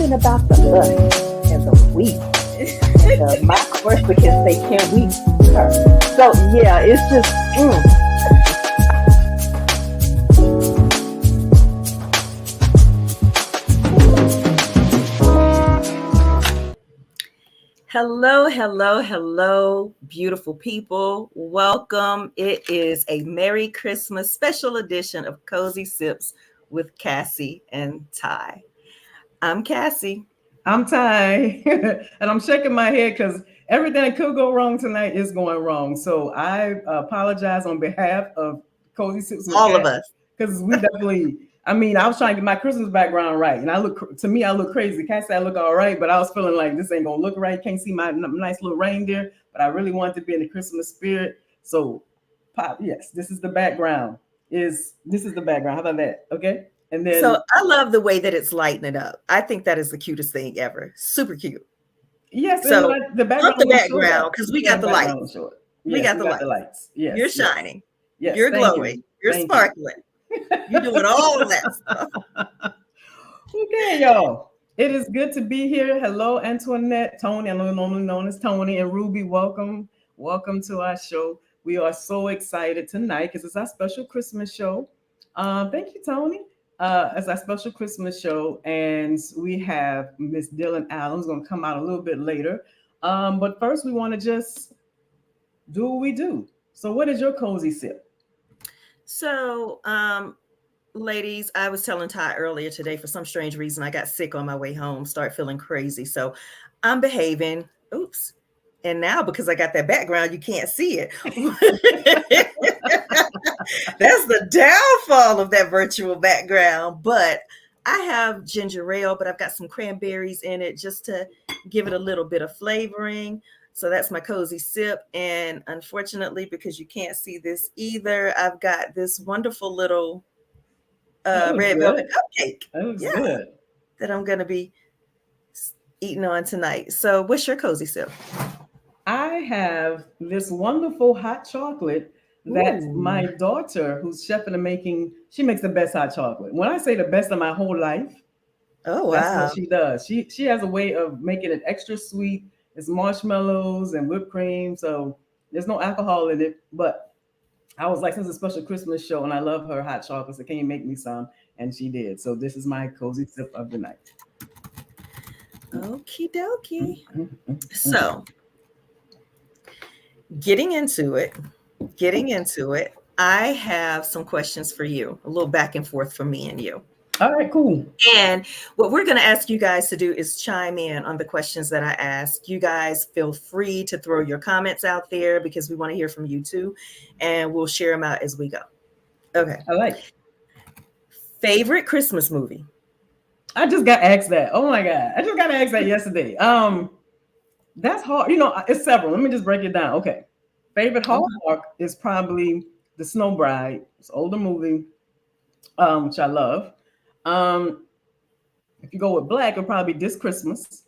talking about the us and the we. And my course can say, can we? So yeah, it's just. Hello, hello, hello, beautiful people. Welcome. It is a Merry Christmas special edition of Cozy Sips with Cassie and Ty. I'm Cassie. I'm Ty, and I'm shaking my head because everything that could go wrong tonight is going wrong. So I apologize on behalf of Cozy Sips with All of Cassie, us. because we definitely. I mean, I was trying to get my Christmas background right, and I look crazy. Cassie, I look all right, but I was feeling like this ain't gonna look right. Can't see my nice little reindeer, but I really wanted to be in the Christmas spirit. So, yes, this is the background. This is the background. How about that? Okay. And then, so I love the way that it's lighting it up. I think that is the cutest thing ever. Super cute. Yes, so the background because we got the lights. Yes, we got the lights. Yes, you're shining. Yes, you're glowing. You're sparkling. You're doing all of that stuff. Okay, y'all. It is good to be here. Hello, Antoinette, Tony. I know normally known as Tony, and Ruby. Welcome to our show. We are so excited tonight because it's our special Christmas show. Thank you, Tony. It's our special Christmas show, and we have Miss Dylan Allen's going to come out a little bit later. But first, we want to just do what we do. So, what is your cozy sip? So, ladies, I was telling Ty earlier today, for some strange reason, I got sick on my way home, start feeling crazy. So I'm behaving. Oops. And now, because I got that background, you can't see it. That's the downfall of that virtual background. But I have ginger ale, but I've got some cranberries in it just to give it a little bit of flavoring. So that's my cozy sip. And unfortunately, because you can't see this either, I've got this wonderful little red velvet cupcake. Good. That I'm going to be eating on tonight. So what's your cozy sip? I have this wonderful hot chocolate that my daughter, who's chef in the making, she makes the best hot chocolate. When I say the best of my whole life, that's what she does. She has a way of making it extra sweet. It's marshmallows and whipped cream, so there's no alcohol in it. But I was like, this is a special Christmas show, and I love her hot chocolate, so can you make me some? And she did. So this is my cozy sip of the night. Okie dokie. So getting into it, I have some questions for you, a little back and forth from me and you. All right, cool. And what we're going to ask you guys to do is chime in on the questions that I ask. You guys feel free to throw your comments out there because we want to hear from you too. And we'll share them out as we go. Okay. I like. Favorite Christmas movie? I just got asked that. Oh my God. I just got asked that yesterday. That's hard. It's several. Let me just break it down. Okay. Favorite Hallmark is probably The Snow Bride. It's an older movie, which I love. If you go with Black, it'll probably be This Christmas.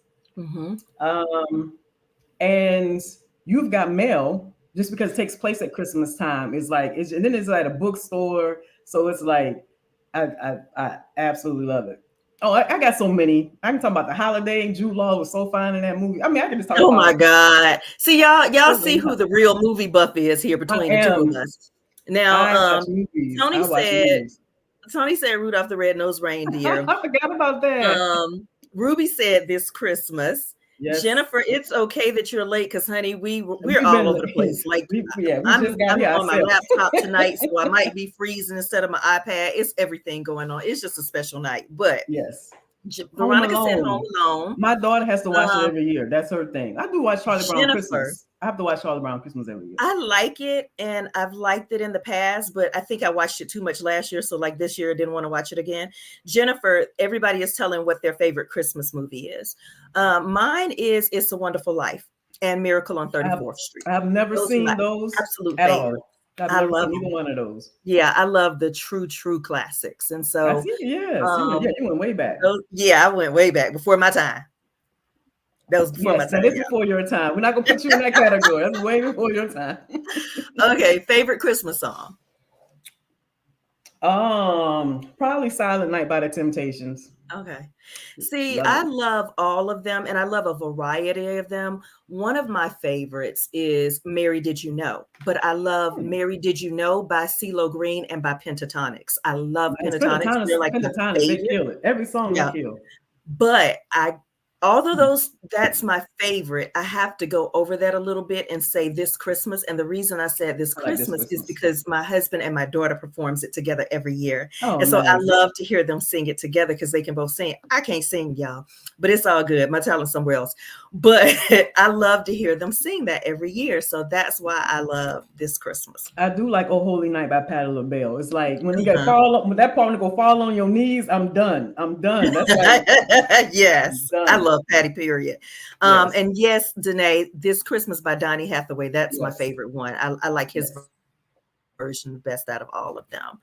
And You've Got Mail, just because it takes place at Christmas time, is like, and then it's like a bookstore. So it's like, I absolutely love it. Oh, I got so many. I can talk about The Holiday. Jude Law was so fine in that movie. I mean, I can just talk about. Oh my God! See, y'all see who the real movie buff is here between the two of us. Now, Tony said Rudolph the Red-Nosed Reindeer. I forgot about that. Ruby said This Christmas. Yes. Jennifer, it's okay that you're late because, honey, we're all over the place. Like, I'm on my laptop tonight, so I might be freezing instead of my iPad. It's everything going on. It's just a special night. But yes, Veronica said Home Alone. My daughter has to watch it every year. That's her thing. I do watch Charlie Brown Christmas. I have to watch Charlie Brown Christmas every year. I like it, and I've liked it in the past, but I think I watched it too much last year. So like this year, I didn't want to watch it again. Jennifer, everybody is telling what their favorite Christmas movie is. Mine is It's a Wonderful Life and Miracle on 34th Street. I've never seen those absolute at favorite. all. I love either one of those. Yeah, I love the true classics. And so, you went way back. I went way back before my time. That was before my time. That is before your time. We're not gonna put you in that category. That's way before your time. Okay, favorite Christmas song. Probably Silent Night by the Temptations. Okay. See, Love I it. love all of them and I love a variety of them. One of my favorites is Mary Did You Know? But I love Hmm. Mary Did You Know by CeeLo Green and by Pentatonics. I love Nice. Pentatonics. They're like my Pentatonics, they favorite. kill it. Every song they Yeah. kill. But I although Hmm. those that's my favorite, I have to go over that a little bit and say This Christmas. And the reason I said This I like This Christmas is Christmas. because my husband and my daughter performs it together every year. Oh, And so I nice. love to hear them sing it together because they can both sing. I can't sing, y'all, but it's all good. My talent's somewhere else. But I love to hear them sing that every year. So that's why I love This Christmas. I do like "Oh Holy Night" by Patti LaBelle. It's like when you get Uh-huh. fall when that part when you go fall on your knees, I'm done. I'm done. That's like I'm Yes, I done. love Patty, period. Yes. And yes, Danae, This Christmas by Donny Hathaway, that's my Yes. favorite one. I like his Yes. version the best out of all of them.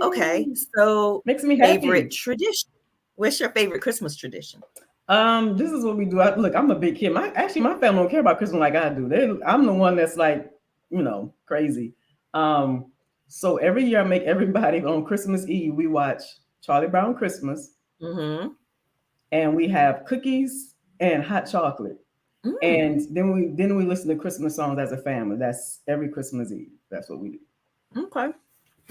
Okay, Yay. so Makes me favorite happy. tradition. What's your favorite Christmas tradition? This is what we do. Look, I'm a big kid. My family don't care about Christmas like I do. I'm the one that's like, crazy. Um, so every year I make everybody on Christmas Eve we watch Charlie Brown Christmas, Mm-hmm. and we have cookies and hot chocolate, Mm, and then we listen to Christmas songs as a family. That's every Christmas Eve. That's what we do. okay,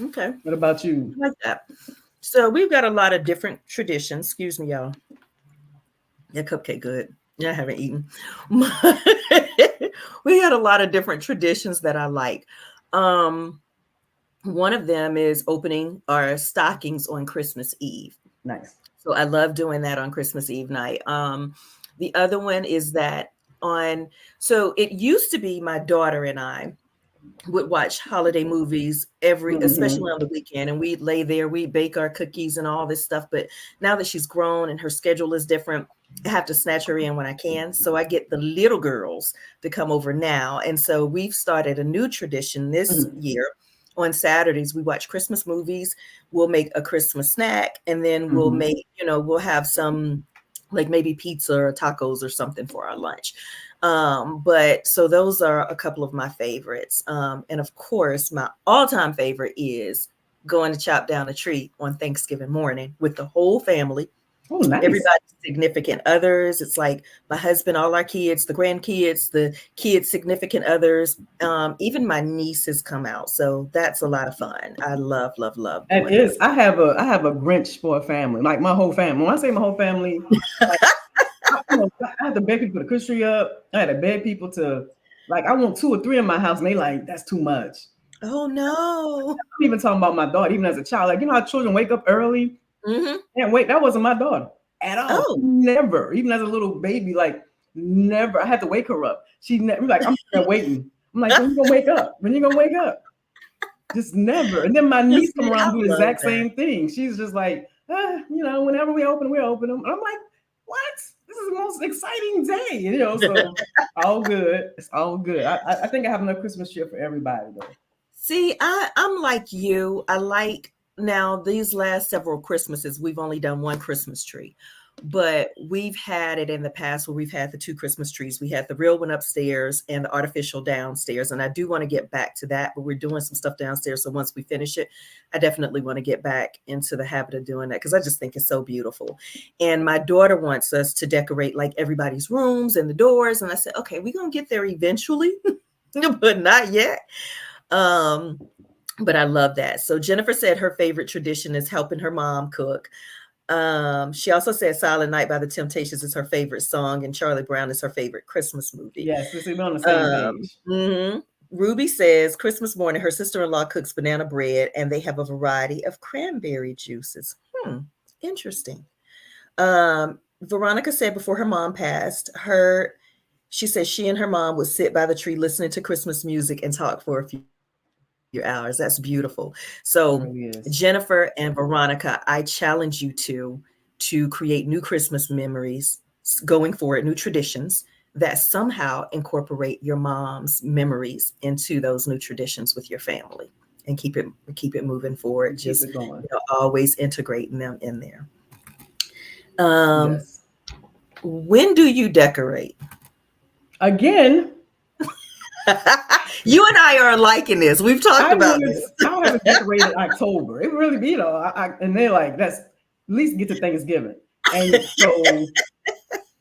okay, What about you? I like that. So we've got a lot of different traditions. Excuse me, y'all. That cupcake good. Yeah, I haven't eaten. We had a lot of different traditions that I like. Um, One of them is opening our stockings on Christmas Eve. Nice. So I love doing that on Christmas Eve night. The other one is that on, so it used to be my daughter and I would watch holiday movies especially Hmm. on the weekend, and we'd lay there, we'd bake our cookies and all this stuff. But now that she's grown and her schedule is different, I have to snatch her in when I can. So I get the little girls to come over now. And so we've started a new tradition this Hmm. year. On Saturdays, we watch Christmas movies. We'll make a Christmas snack, and then we'll Hmm. make, we'll have some like maybe pizza or tacos or something for our lunch. But so those are a couple of my favorites. And of course, my all-time favorite is going to chop down a tree on Thanksgiving morning with the whole family, Oh, nice. everybody's significant others. It's like my husband, all our kids, the grandkids, the kids' significant others. Even my nieces come out. So that's a lot of fun. I love, love, love It doing is. I have a Grinch for a family. Like my whole family. When I say my whole family, like I had to beg people to put a Christmas tree up. I had to beg people to I want two or three in my house, and they like that's too much. Oh no. I'm even talking about my daughter, even as a child. Like how children wake up early. Hmm. And wait, that wasn't my daughter at all. Oh. Never, even as a little baby, never. I had to wake her up. She never like I'm there waiting. I'm like, when you gonna wake up? When you gonna wake up? Just never. And then my niece come I around and do the love exact that. same thing. She's just like, whenever we open them. And I'm like, what? This is the most exciting day, So all good. It's all good. I think I have enough Christmas cheer for everybody though. See, I'm like you. I like now these last several Christmases, we've only done one Christmas tree, but we've had it in the past where we've had the two Christmas trees. We had the real one upstairs and the artificial downstairs. And I do want to get back to that, but we're doing some stuff downstairs. So once we finish it, I definitely want to get back into the habit of doing that because I just think it's so beautiful. And my daughter wants us to decorate like everybody's rooms and the doors. And I said, okay, we're going to get there eventually, but not yet. Um, but I love that. So Jennifer said her favorite tradition is helping her mom cook. She also said Silent Night by the Temptations is her favorite song, and Charlie Brown is her favorite Christmas movie. Yes, we're on the same page. Mhm. Ruby says Christmas morning, her sister-in-law cooks banana bread, and they have a variety of cranberry juices. Interesting. Veronica said before her mom passed, she said she and her mom would sit by the tree listening to Christmas music and talk for a few hours. That's beautiful. It So really is. Jennifer and Veronica, I challenge you to create new Christmas memories going forward, new traditions that somehow incorporate your mom's memories into those new traditions with your family and keep it moving forward. Keep Just it going. always integrating them in there. Um, Yes. when do you decorate? Again, You and I are alike in this. We've talked about this. I haven't decorated October. It really, and they're like, that's at least get to Thanksgiving. And so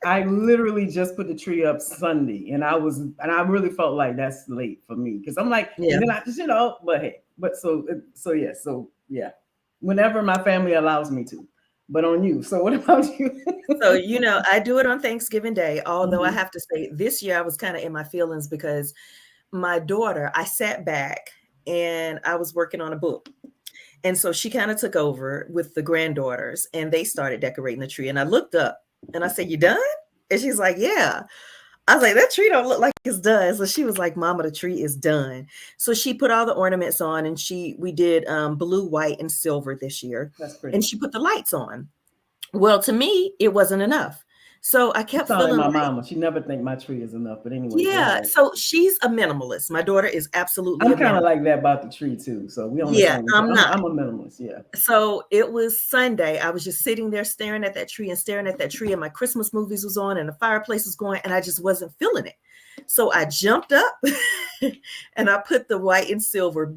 I literally just put the tree up Sunday, and I really felt like that's late for me because I'm like, and then I just, but hey, yeah, whenever my family allows me to. But on you. So what about you? So, I do it on Thanksgiving Day, although I have to say this year I was kind of in my feelings because my daughter, I sat back and I was working on a book. And so she kind of took over with the granddaughters and they started decorating the tree. And I looked up and I said, "You done?" And she's like, "Yeah." I was like, "That tree don't look like it's done." So she was like, "Mama, the tree is done." So she put all the ornaments on and we did blue, white, and silver this year. That's pretty. And she put the lights on. Well, to me, it wasn't enough. So I kept feeling like my mama. She never think my tree is enough. But anyway. Yeah. So she's a minimalist. My daughter is absolutely. I'm kind of like that about the tree too. So we don't. Yeah, I'm not. I'm a minimalist. Yeah. So it was Sunday. I was just sitting there staring at that tree, and my Christmas movies was on, and the fireplace was going, and I just wasn't feeling it. So I jumped up and I put the white and silver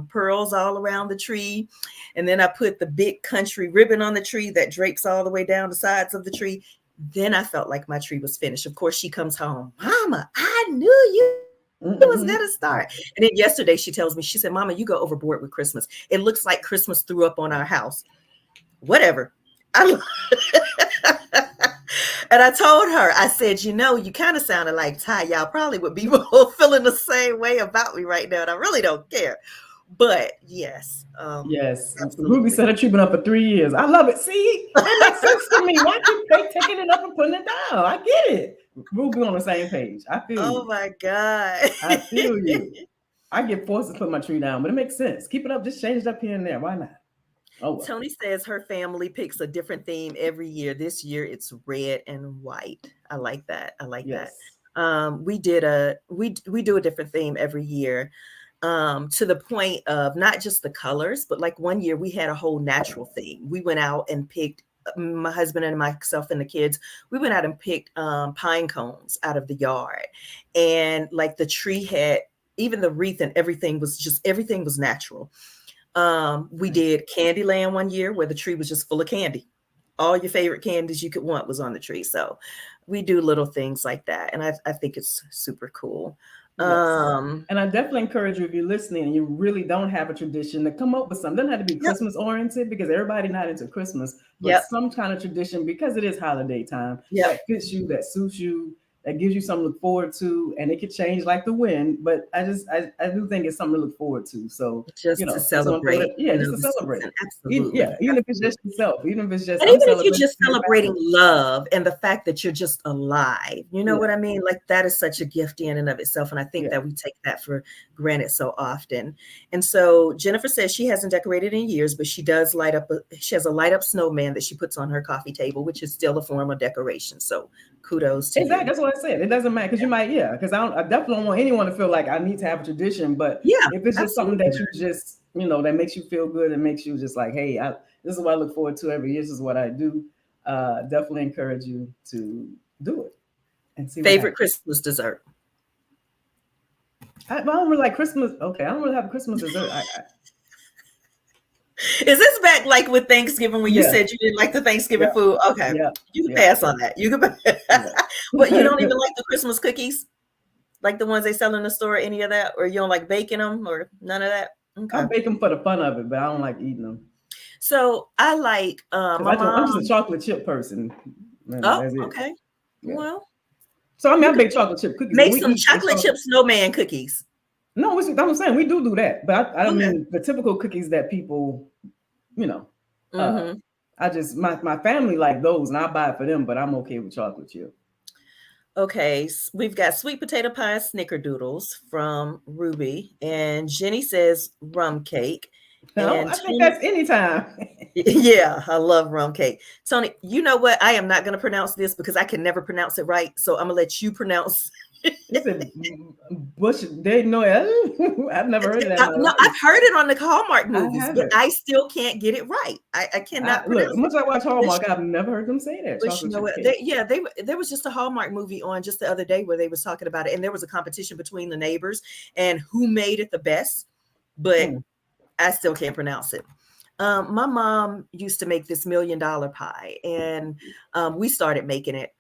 pearls all around the tree. And then I put the big country ribbon on the tree that drapes all the way down the sides of the tree. Then I felt like my tree was finished. Of course, she comes home. "Mama, I knew you was going to start." And then yesterday she tells me, she said, "Mama, you go overboard with Christmas. It looks like Christmas threw up on our house." Whatever. And I told her, I said, "You kind of sounded like Ty. Y'all probably would be feeling the same way about me right now. And I really don't care." But yes. Yes. Absolutely. Ruby said her tree been up for 3 years. I love it. See, that makes sense to me. Why keep they taking it up and putting it down? I get it. Ruby on the same page. I feel you. Oh my God. I feel you. I get forced to put my tree down, but it makes sense. Keep it up. Just change it up here and there. Why not? Oh, well. Tony says her family picks a different theme every year. This year it's red and white. I like that. That. We do a different theme every year. To the point of not just the colors, but like one year we had a whole natural theme. We went out and picked, my husband and myself and the kids, we went out and picked pine cones out of the yard. And like the tree had, even the wreath and everything was natural. We did Candyland one year where the tree was just full of candy. All your favorite candies you could want was on the tree. So we do little things like that. And I think it's super cool. Yes. And I definitely encourage you, if you're listening and you really don't have a tradition, to come up with something. It doesn't have to be Christmas oriented because everybody not into Christmas, but some kind of tradition because it is holiday time that fits you, that suits you, that gives you something to look forward to, and it could change like the wind. But I do think it's something to look forward to. So just to celebrate, just to celebrate. Absolutely, even if it's just yourself, even if it's just, and even if you're just celebrating love and the fact that you're just alive. You know what I mean? Like that is such a gift in and of itself, and I think that we take that for granted so often. And so Jennifer says she hasn't decorated in years, but she does she has a light up snowman that she puts on her coffee table, which is still a form of decoration. So kudos to you. That's what I said. It doesn't matter because you might, because I definitely don't want anyone to feel like I need to have a tradition. But if it's just something that you just, that makes you feel good and makes you just like, hey, this is what I look forward to every year. This is what I do. Definitely encourage you to do it and see. Favorite Christmas dessert? I don't really like Christmas. Okay, I don't really have a Christmas dessert. Is this back like with Thanksgiving when you said you didn't like the Thanksgiving food? Okay, you can pass on that. You can, but you don't even like the Christmas cookies, like the ones they sell in the store. Any of that, or you don't like baking them, or none of that? Okay. I bake them for the fun of it, but I don't like eating them. So I like. I'm just a chocolate chip person. Okay. Yeah. Well, so I bake chocolate chip cookies. Make some chocolate chip snowman cookies. No, I'm saying we do that, but I don't mean the typical cookies that people, I just my family like those, and I buy it for them. But I'm okay with chocolate chip. Okay, we've got sweet potato pie snickerdoodles from Ruby, and Jenny says rum cake. No, I think that's anytime. Yeah, I love rum cake. Tony, you know what? I am not going to pronounce this because I can never pronounce it right. So I'm going to let you pronounce It's a Bush. They know it. I've never heard of that in my No, life. I've heard it on the Hallmark movies, but haven't. I still can't get it right. I cannot Look, pronounce much it. I watch Hallmark, I've never heard them say that. But you Chocolate know chip what? cake. There was just a Hallmark movie on just the other day where they was talking about it, and there was a competition between the neighbors and who made it the best. But I still can't pronounce it. My mom used to make this $1 million pie, and we started making it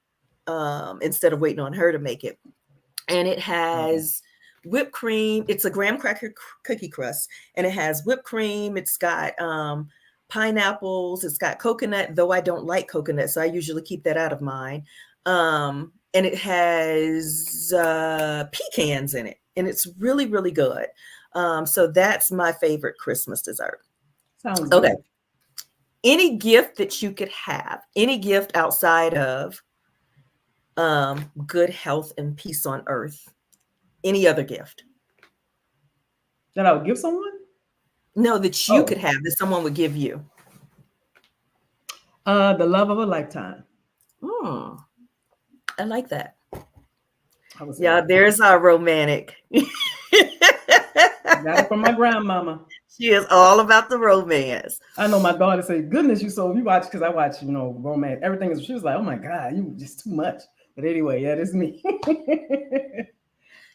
instead of waiting on her to make it. And it has whipped cream. It's a graham cracker cookie crust, and it has whipped cream. It's got pineapples. It's got coconut, though I don't like coconut, so I usually keep that out of mine. And it has pecans in it, and it's really, really good. So that's my favorite Christmas dessert. Sounds okay. good. Any gift that you could have, any gift outside of good health and peace on earth, any other gift that I would give someone? No, that you could have, that someone would give you. The love of a lifetime. I like that. Yeah, there's our romantic. Got it from my grandmama. She is all about the romance. I know my daughter said, "Goodness, you watch," because I watch, romance. Everything is. She was like, "Oh my God, you just too much." But anyway, yeah, that's me.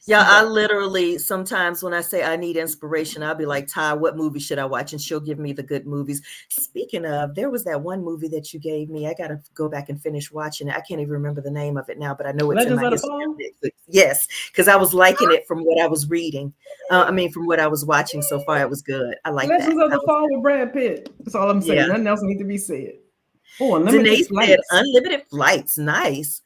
Yeah, I literally, sometimes when I say I need inspiration, I'll be like, Ty, what movie should I watch? And she'll give me the good movies. Speaking of, there was that one movie that you gave me. I got to go back and finish watching it. I can't even remember the name of it now, but I know it's Legends in my of the Fall? history. Yes, because I was liking it from what I was reading. From what I was watching so far, it was good. I like that. Legends of the Fall with Brad Pitt. That's all I'm saying. Yeah. Nothing else needs to be said. Oh, Unlimited Flights. Said Unlimited Flights. Nice.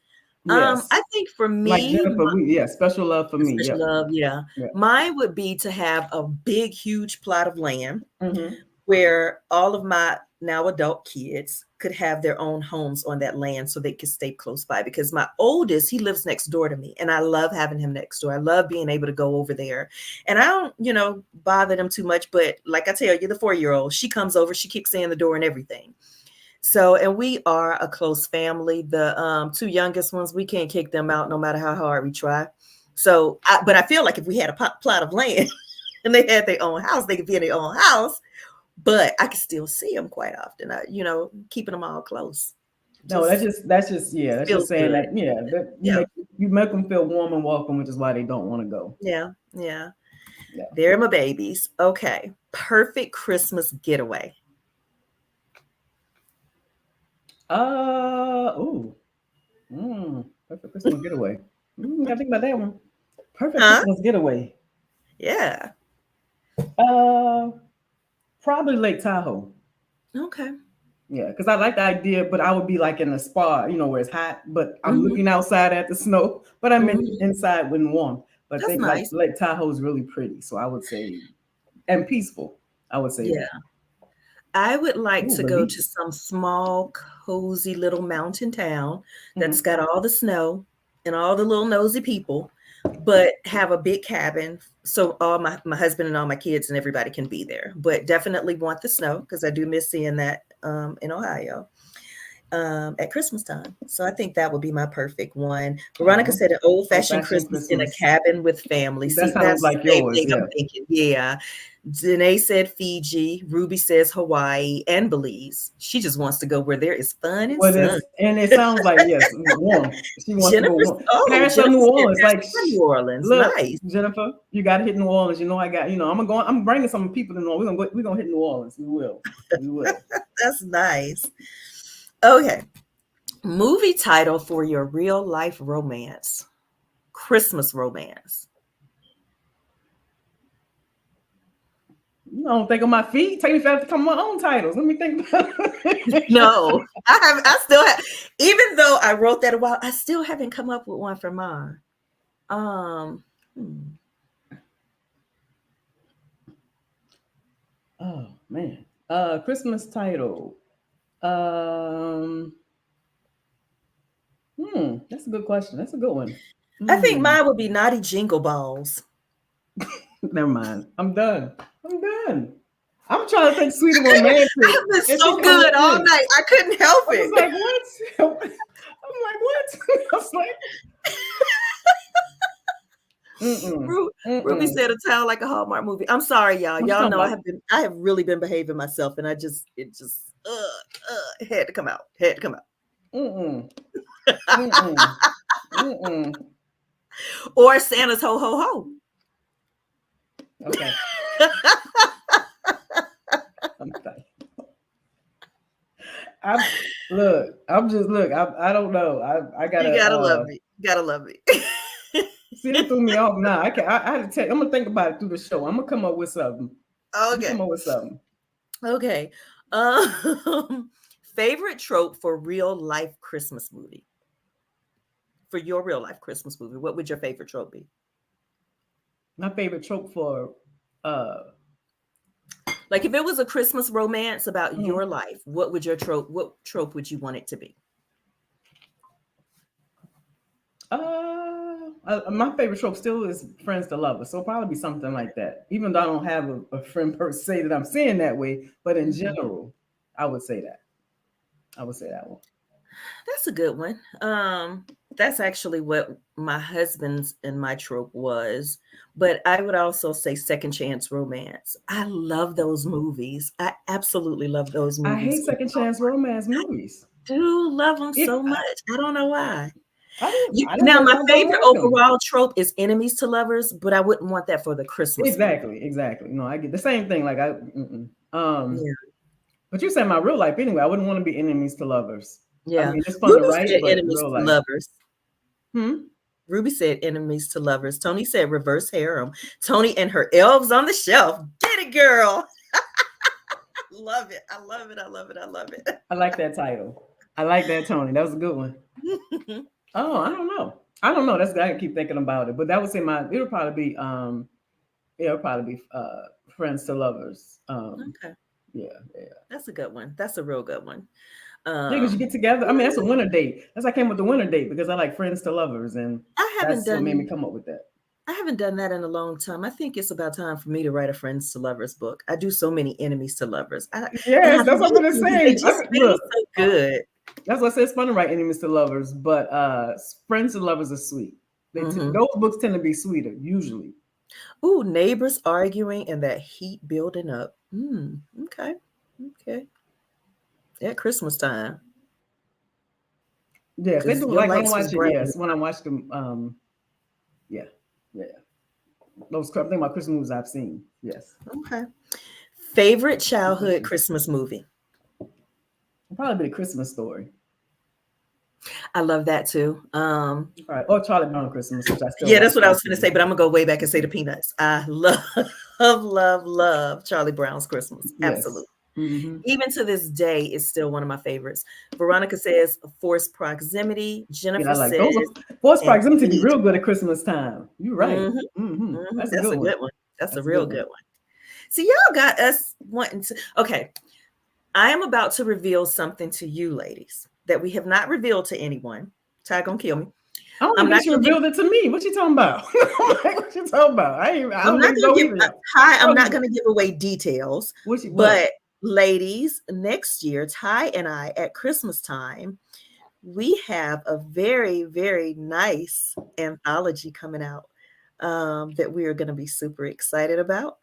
Yes. I think for me, like Jennifer, special love for me. Special love, yeah. Mine would be to have a big, huge plot of land where all of my now adult kids could have their own homes on that land so they could stay close by. Because my oldest, he lives next door to me, and I love having him next door. I love being able to go over there, and I don't, bother them too much. But like I tell you, the 4-year-old, she comes over, she kicks in the door and everything. So, and we are a close family. The 2 youngest ones, we can't kick them out no matter how hard we try. So, but I feel like if we had a plot of land and they had their own house, they could be in their own house, but I could still see them quite often, keeping them all close. That's just saying good. That, you make them feel warm and welcome, which is why they don't want to go. Yeah. They're my babies. Okay. Perfect Christmas getaway. Perfect Christmas getaway. Gotta think about that one. Perfect Christmas getaway. Yeah. Probably Lake Tahoe. Okay. Yeah, because I like the idea, but I would be like in a spa, where it's hot, but I'm looking outside at the snow, but I'm inside when warm. But I think nice. Lake Tahoe is really pretty, so I would say, and peaceful. I would say. Yeah. I would like to go to some small, cozy little mountain town that's got all the snow and all the little nosy people, but have a big cabin. So all my husband and all my kids and everybody can be there, but definitely want the snow because I do miss seeing that in Ohio at Christmas time. So I think that would be my perfect one. Veronica said an old-fashioned Christmas in a cabin with family. That sounds like yours. I'm thinking. Yeah. Danae said Fiji. Ruby says Hawaii and Belize. She just wants to go where there is fun and sun. And it sounds like warm. She wants to go warm. Jennifer, New Orleans, New Orleans. Look, nice. Jennifer, you got to hit New Orleans. I'm bringing some people to New Orleans. We're gonna hit New Orleans. We will. That's nice. Okay. Movie title for your real life romance. Christmas romance. You don't think on my feet. Take me fast to come up with my own titles. Let me think about it. No, I still have, even though I wrote that a while, I still haven't come up with one for mine. Oh man. Christmas title. That's a good question. That's a good one. I think mine would be Naughty Jingle Balls. Never mind. I'm done. I'm trying to think sweet and romantic. I've been so good all night. I couldn't help it. I was like, what? I'm like, what? I was like, Ruby said a town like a Hallmark movie. I'm sorry, y'all. What you Y'all talking know about? I have really been behaving myself, and it had to come out. Had to come out. Or Santa's Ho Ho Ho. Okay. I'm sorry. I don't know. I gotta. You gotta love me. You gotta love me. See, that threw me off now. I had to tell. I'm gonna think about it through the show. I'm gonna come up with something. Okay. Okay. Favorite trope for real life Christmas movie? For your real life Christmas movie, what would your favorite trope be? My favorite trope for like if it was a Christmas romance about your life, what would your trope? What trope would you want it to be? My favorite trope still is friends to lovers, so it'll probably be something like that. Even though I don't have a friend per se that I'm seeing that way, but in general, I would say that. I would say that one. That's a good one. That's actually what my husband's and my trope was. But I would also say second chance romance. I love those movies. I absolutely love those movies. I hate second chance romance movies. I do love them so much. I don't know why. Now, my favorite overall trope is enemies to lovers, but I wouldn't want that for the Christmas. Exactly. No, I get the same thing. Like but you said my real life anyway. I wouldn't want to be enemies to lovers. Yeah, I mean, it's fun to write, but enemies real to life. lovers. Ruby said enemies to lovers. Tony said reverse harem. Tony and her elves on the shelf. Get it, girl. Love it. I love it. I love it. I love it. I like that title. I like that, Tony. That was a good one. Oh, I don't know. That's I keep thinking about it, but that would say it'll probably be friends to lovers. Okay. Yeah. That's a good one. That's a real good one. Because you get together. I mean, that's a winter date. That's I came with the winter date because I like friends to lovers, and that's what made me come up with that. I haven't done that in a long time. I think it's about time for me to write a friends to lovers book. I do so many enemies to lovers. Yes, that's what I'm gonna say. Look, so good. That's what I say. It's fun to write enemies to lovers, but friends to lovers are sweet. Those books tend to be sweeter usually. Ooh, neighbors arguing and that heat building up. Okay. At Christmas time. Yes, they do. Like when I watch it. Yes, when I watch them. Yeah. Those I think about Christmas movies I've seen. Yes. Okay. Favorite childhood Christmas movie? Probably be a Christmas Story. I love that too. All right. Or Charlie Brown Christmas, which I still that's what I was going to say, but I'm going to go way back and say the Peanuts. I love Charlie Brown's Christmas. Yes. Absolutely. Even to this day, it's still one of my favorites. Veronica says forced proximity. Jennifer says forced proximity be real good at Christmas time. You're right. That's a good one. That's a real good one. See, y'all got us wanting to. Okay. I am about to reveal something to you ladies that we have not revealed to anyone. Ty gonna kill me. I'm not gonna reveal it to me. What you talking about? What you talking about? I'm not gonna give away details. But ladies, next year, Ty and I at Christmas time, we have a very, very nice anthology coming out that we are going to be super excited about.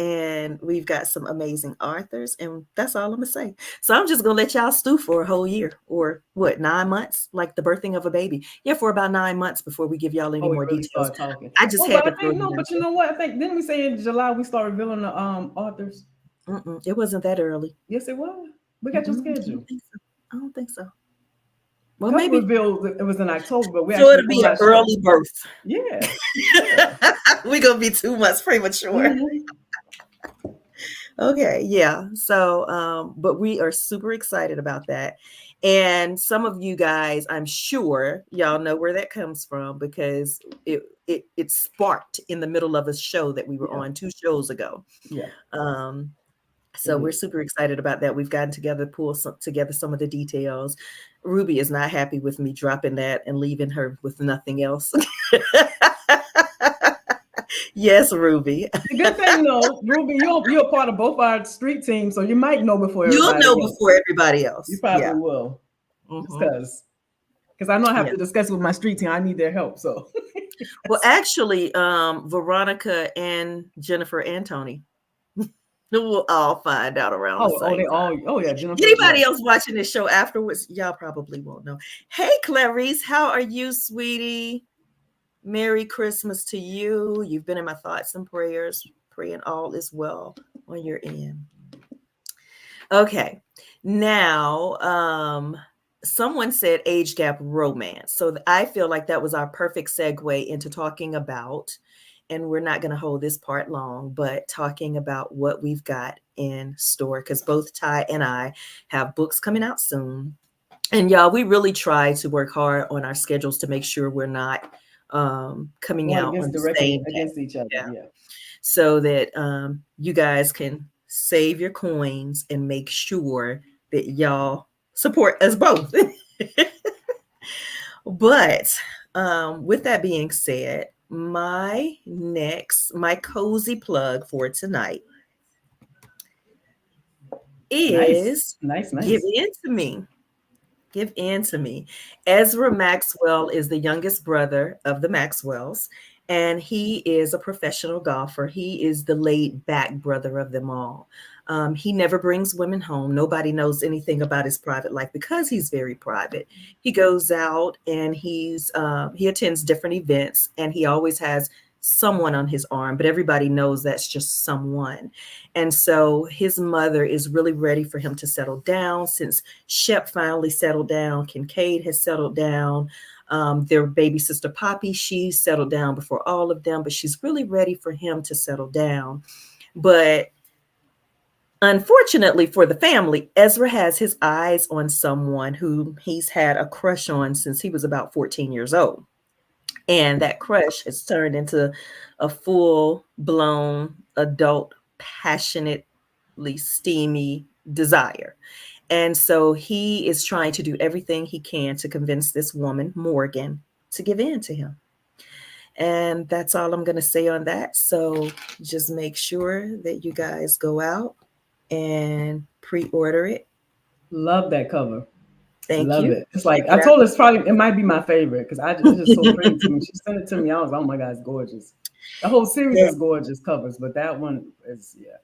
And we've got some amazing authors, and that's all I'm gonna say. So I'm just gonna let y'all stew for a whole year, or 9 months, like the birthing of a baby. Yeah, for about 9 months before we give y'all any more details. I just had to throw but you know what? I think didn't we say in July we start revealing the authors? It wasn't that early. Yes, it was. We got your schedule. I don't think so. Well, maybe revealed it was in October, but so it'll be an early birth. Yeah. We're gonna be 2 months premature. Okay, yeah. So, but we are super excited about that. And some of you guys, I'm sure y'all know where that comes from because it sparked in the middle of a show that we were on 2 shows ago. Yeah. So we're super excited about that. We've gotten together, together some of the details. Ruby is not happy with me dropping that and leaving her with nothing else. Yes, Ruby. The good thing, though, Ruby, you're a part of both our street teams, so you might know before everybody else. You'll know before everybody else. You probably will. Just because because I know I have Yeah. to discuss with my street team. I need their help. So, Well, actually, Veronica and Jennifer and Tony, we'll all find out around the they same all, time. oh yeah, Jennifer, Anybody yes. else watching this show afterwards, y'all probably won't know. Hey, Clarice, how are you, sweetie? Merry Christmas to you. You've been in my thoughts and prayers, praying all is well on your end. Okay. Now, someone said age gap romance. So I feel like that was our perfect segue into talking about, and we're not going to hold this part long, but talking about what we've got in store, because both Ty and I have books coming out soon. And y'all, we really try to work hard on our schedules to make sure we're not coming Going out against on the directly same day. against each other. Yeah. Yeah. So that you guys can save your coins and make sure that y'all support us both. But with that being said, my cozy plug for tonight is Nice. Give In to Me. Give In to Me. Ezra Maxwell is the youngest brother of the Maxwells, and he is a professional golfer. He is the laid back brother of them all. He never brings women home. Nobody knows anything about his private life because he's very private. He goes out and he attends different events, and he always has someone on his arm, but everybody knows that's just someone. And so his mother is really ready for him to settle down since Shep finally settled down. Kincaid has settled down. Their baby sister Poppy, she settled down before all of them, but she's really ready for him to settle down. But unfortunately for the family, Ezra has his eyes on someone who he's had a crush on since he was about 14 years old. And that crush has turned into a full-blown adult, passionately steamy desire. And so he is trying to do everything he can to convince this woman, Morgan, to give in to him. And that's all I'm going to say on that. So just make sure that you guys go out and pre-order it. Love that cover. Thank Love you. it. It's like I told her, it might be my favorite because it's just so pretty to me. She sent it to me. I was, oh my God, it's gorgeous. The whole series is gorgeous covers, but that one is, yeah.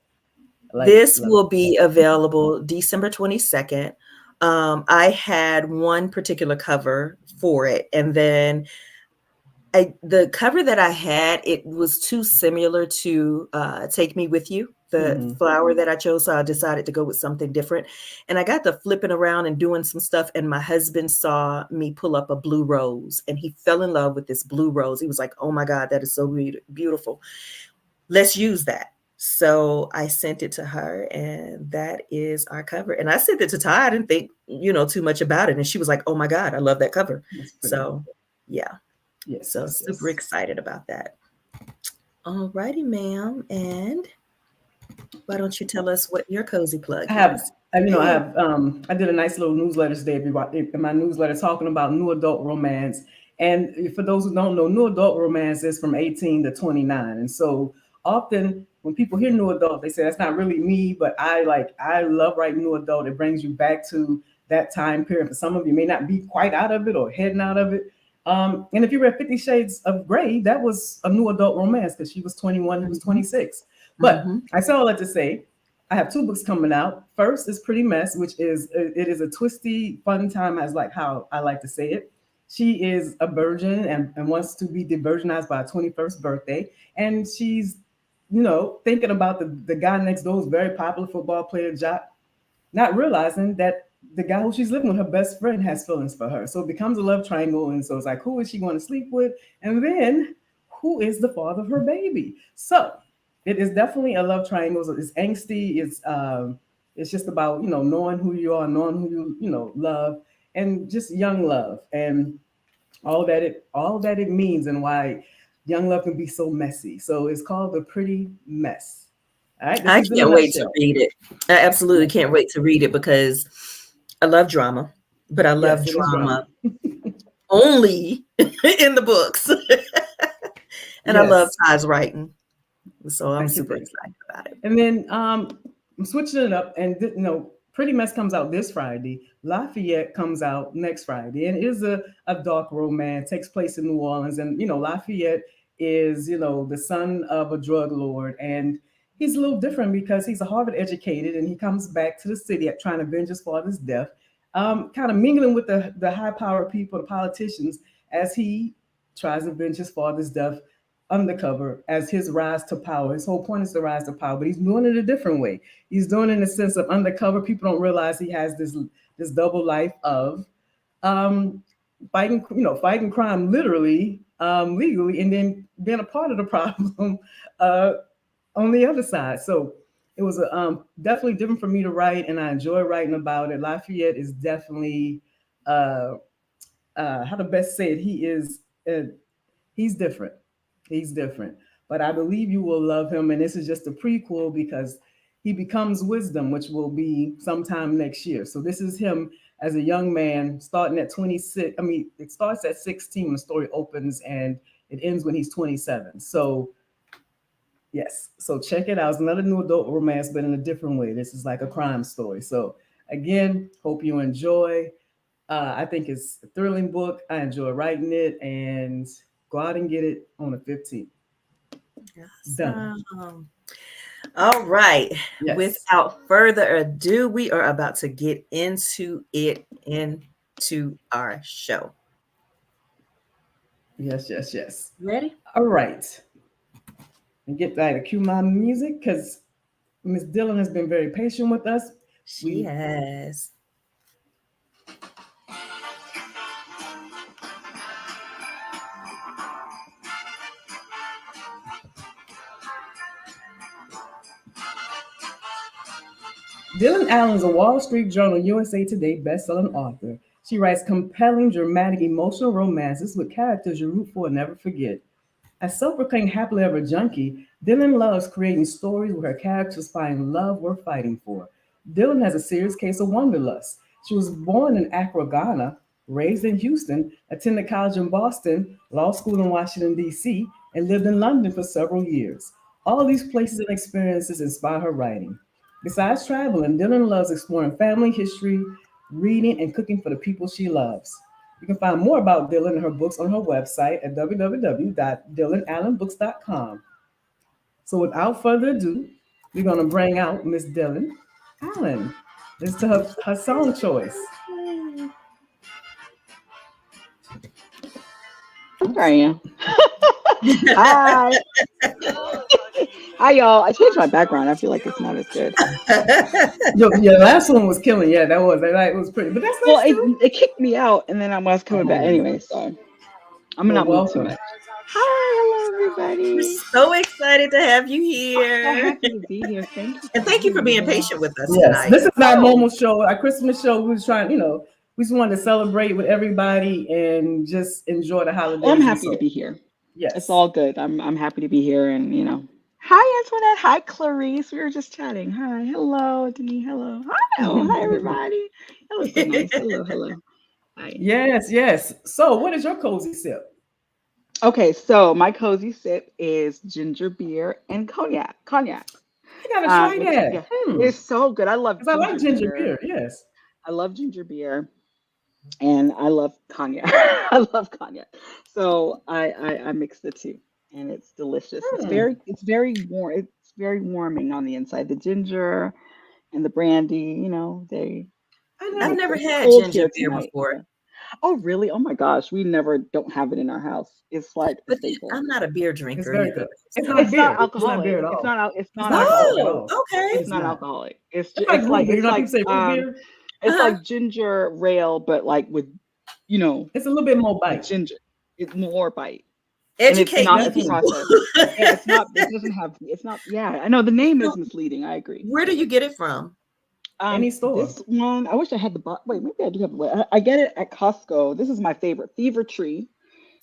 This will be available December 22nd. I had one particular cover for it, and then the cover that I had, it was too similar to Take Me With You, the flower that I chose. So I decided to go with something different. And I got to flipping around and doing some stuff. And my husband saw me pull up a blue rose, and he fell in love with this blue rose. He was like, oh my God, that is so beautiful. Let's use that. So I sent it to her, and that is our cover. And I sent it to Ty. I didn't think, too much about it. And she was like, oh my God, I love that cover. So yeah. Yes, so super excited about that. All righty, ma'am. And why don't you tell us what your cozy plug is? I did a nice little newsletter today in my newsletter talking about new adult romance. And for those who don't know, new adult romance is from 18 to 29. And so often when people hear new adult, they say that's not really me, but I love writing new adult. It brings you back to that time period. For some of you may not be quite out of it or heading out of it. And if you read 50 Shades of Grey, that was a new adult romance because she was 21, he was 26. But I say all that to say, I have 2 books coming out. First is Pretty Mess, which is a twisty, fun time, as like how I like to say it. She is a virgin and wants to be de-virginized by her 21st birthday. And she's, thinking about the guy next door who's very popular football player, Jock, not realizing that the guy who she's living with, her best friend, has feelings for her. So it becomes a love triangle. And so it's like, who is she going to sleep with? And then who is the father of her baby? So it is definitely a love triangle. It's angsty. It's just about, knowing who you are, knowing who you love, and just young love and all that it means and why young love can be so messy. So it's called The Pretty Mess. All right, I can't wait to read it. I absolutely can't wait to read it because I love drama, but I love drama only in the books. And I love Ty's writing. So I'm super excited about it. And then I'm switching it up, and Pretty Mess comes out this Friday. Lafayette comes out next Friday, and it is a dark romance. Takes place in New Orleans, and Lafayette is the son of a drug lord, and he's a little different because he's a Harvard educated, and he comes back to the city at trying to avenge his father's death, kind of mingling with the high power people, the politicians, as he tries to avenge his father's death undercover as his rise to power. His whole point is to rise to power, but he's doing it a different way. He's doing it in the sense of undercover. People don't realize he has this double life of um, fighting crime literally, legally, and then being a part of the problem uh, on the other side. So it was definitely different for me to write, and I enjoy writing about it. Lafayette is definitely how to best say it. He's different. He's different. But I believe you will love him. And this is just a prequel because he becomes wisdom, which will be sometime next year. So this is him as a young man starting at 26. I mean, it starts at 16 when the story opens and it ends when he's 27. So yes. So check it out. It's another new adult romance, but in a different way. This is like a crime story. So again, hope you enjoy. I think it's a thrilling book. I enjoy writing it, and go out and get it on the 15th. Done. All right. Yes. Without further ado, we are about to get into our show. Yes. Ready? All right. And get back to cue my music because Miss Dillon has been very patient with us. She has. Dillon Allen is a Wall Street Journal USA Today best-selling author. She writes compelling, dramatic, emotional romances with characters you root for and never forget. As self-proclaimed happily ever junkie, Dillon loves creating stories where her characters find love worth fighting for. Dillon has a serious case of wanderlust. She was born in Accra, Ghana, raised in Houston, attended college in Boston, law school in Washington, D.C., and lived in London for several years. All these places and experiences inspire her writing. Besides traveling, Dillon loves exploring family history, reading, and cooking for the people she loves. You can find more about Dillon and her books on her website at www.dillonallenbooks.com. So without further ado, we're going to bring out Miss Dillon Allen. This is her song choice. There I am. Hi. Hi, y'all. I changed my background. I feel like it's not as good. Your last one was killing. Yeah, that was pretty. But that's nice. Well, it kicked me out, and then I was coming back anyway. So I'm not move too much. Hi, hello, everybody. We're so excited to have you here. I'm so happy to be here. Thank you. And thank you for being patient with us yes, tonight. This is our normal show, our Christmas show. We was trying, we just wanted to celebrate with everybody and just enjoy the holidays. Well, I'm happy to be here. Yes, it's all good. I'm happy to be here, and Hi, Antoinette. Hi, Clarice. We were just chatting. Hi, hello, Denise. Hello. Hi, everybody. That was so nice. Hello. Hi. Yes. So, what is your cozy sip? Okay, so my cozy sip is ginger beer and cognac. You gotta try that. Yeah, it's so good. I love. I like ginger beer. Yes, I love ginger beer, and I love cognac. I love cognac. So I mix the two, and it's delicious. It's very warm. It's very warming on the inside. The ginger and the brandy. I've never had ginger beer before. Oh, really? Oh my gosh, we don't have it in our house. It's like a staple. I'm not a beer drinker. It's very good. It's not alcoholic. It's not alcoholic at all. Okay. It's not alcoholic. It's like ginger ale, but like with, it's a little bit more bite. Ginger. It's more bite. Educate me. It's not. It doesn't have. It's not. Yeah, I know the name is misleading. I agree. Where do you get it from? Any store. This one, I wish I had the wait, maybe I do have the I get it at Costco. This is my favorite. Fever Tree.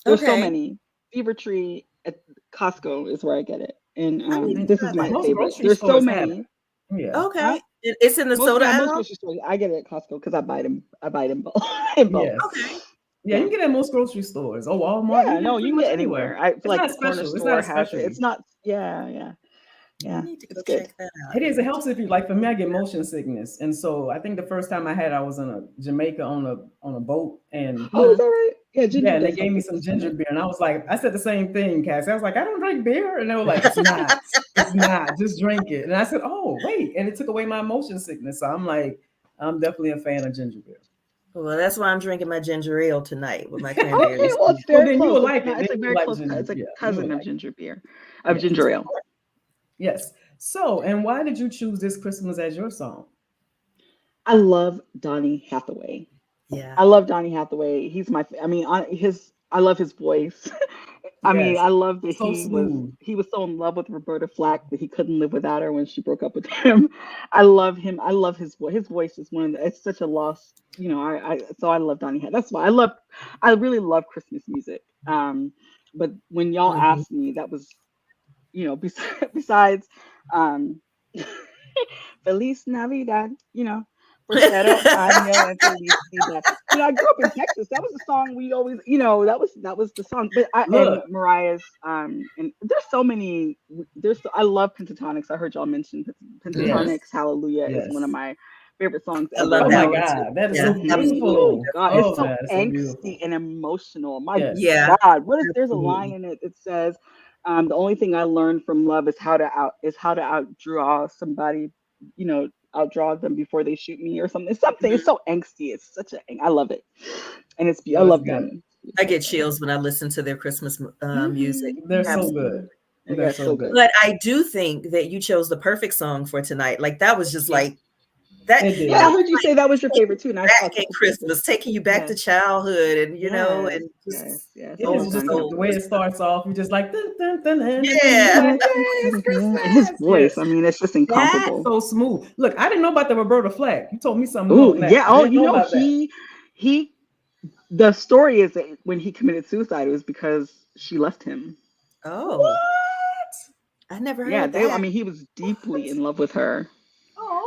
There's so many. Fever Tree at Costco is where I get it. And this is my favorite. There's so many. Yeah. Okay. It's in the soda aisle? Most grocery stores. I get it at Costco because I buy them both. In both. Yes. Okay. Yeah, you can get it at most grocery stores. Oh, Walmart. Yeah, no, you can get anywhere. I feel like the corner store has it. It's not. Yeah. Yeah, need to go it's good. check that out. It is. It helps if you like. For me, I get motion sickness, and so I think the first time I had, I was in a Jamaica on a boat, and Oh, is Mhm. that right? Yeah, ginger yeah, and they does gave help me with the some ginger stomach. beer, and I was like, I said the same thing, Cass. I was like, I don't drink beer, and they were like, it's not, just drink it. And I said, oh wait, and it took away my motion sickness. So I'm like, I'm definitely a fan of ginger beer. Well, that's why I'm drinking my ginger ale tonight with my Okay, cranberries. well, it's Well, very then you close. will It's like not. it. Then It's a you will very like close. ginger. It's a Yeah, you will cousin of like ginger beer, of it. Yes, ginger ale. yes. So, and why did you choose this Christmas as your song? I love Donny Hathaway. Yeah. I love Donny Hathaway. He's my. I mean, his. I love his voice. I mean, Yes, I love that so smooth. he was so in love with Roberta Flack that he couldn't live without her when she broke up with him. I love him. I love his voice. His voice is one of the, it's such a lost. You know, so I love Donny Hathaway. That's why I really love Christmas music. But when y'all Mhm. asked me, that was besides um Feliz Navidad, Prospero Año and Felicidad. I grew up in Texas. That was the song we always, that was the song. But and Look, Mariah's and there's so many. I love Pentatonics. I heard y'all mention yes, Pentatonics. Hallelujah is one of yes. my favorite songs I ever. love Oh And my that I one too. God, that is Yeah, so absolutely. Oh beautiful. God, That's it's Oh, so beautiful. that is so angsty beautiful. and emotional. My Yes, Yeah. God, there's a line absolutely. in it that says, "The only thing I learned from love is how to outdraw somebody, outdraw them before they shoot me or something. Something. It's Mhm. so angsty. It's such a. I love it, and I No, it's love good. them. It's I beautiful. get chills when I listen to their Christmas music. They're so Absolutely. good. Hmm. They're Yeah, so so good. good. But I do think that you chose the perfect song for tonight. Like that was just Yeah, like that. It yeah. I did. heard you say that was your favorite too, and I saw a Back in couple pictures. Christmas, taking you back Yes, to childhood, and yes, and yes, just yes. It I so is love just Donny the way Hathaway. it starts off. You're just like dun, dun, dun, dun, dun, dun. You're yeah. like, yay, it's And his Christmas. voice. I Yes, mean, it's just That incomparable. so smooth. Look, I didn't know about the Roberta Flack. You told me something new Oh on that. yeah. I Oh, didn't know about that. he. The story is that when he committed suicide, it was because she left him. oh, What? I never Yeah, heard that. he was deeply What? in love with her.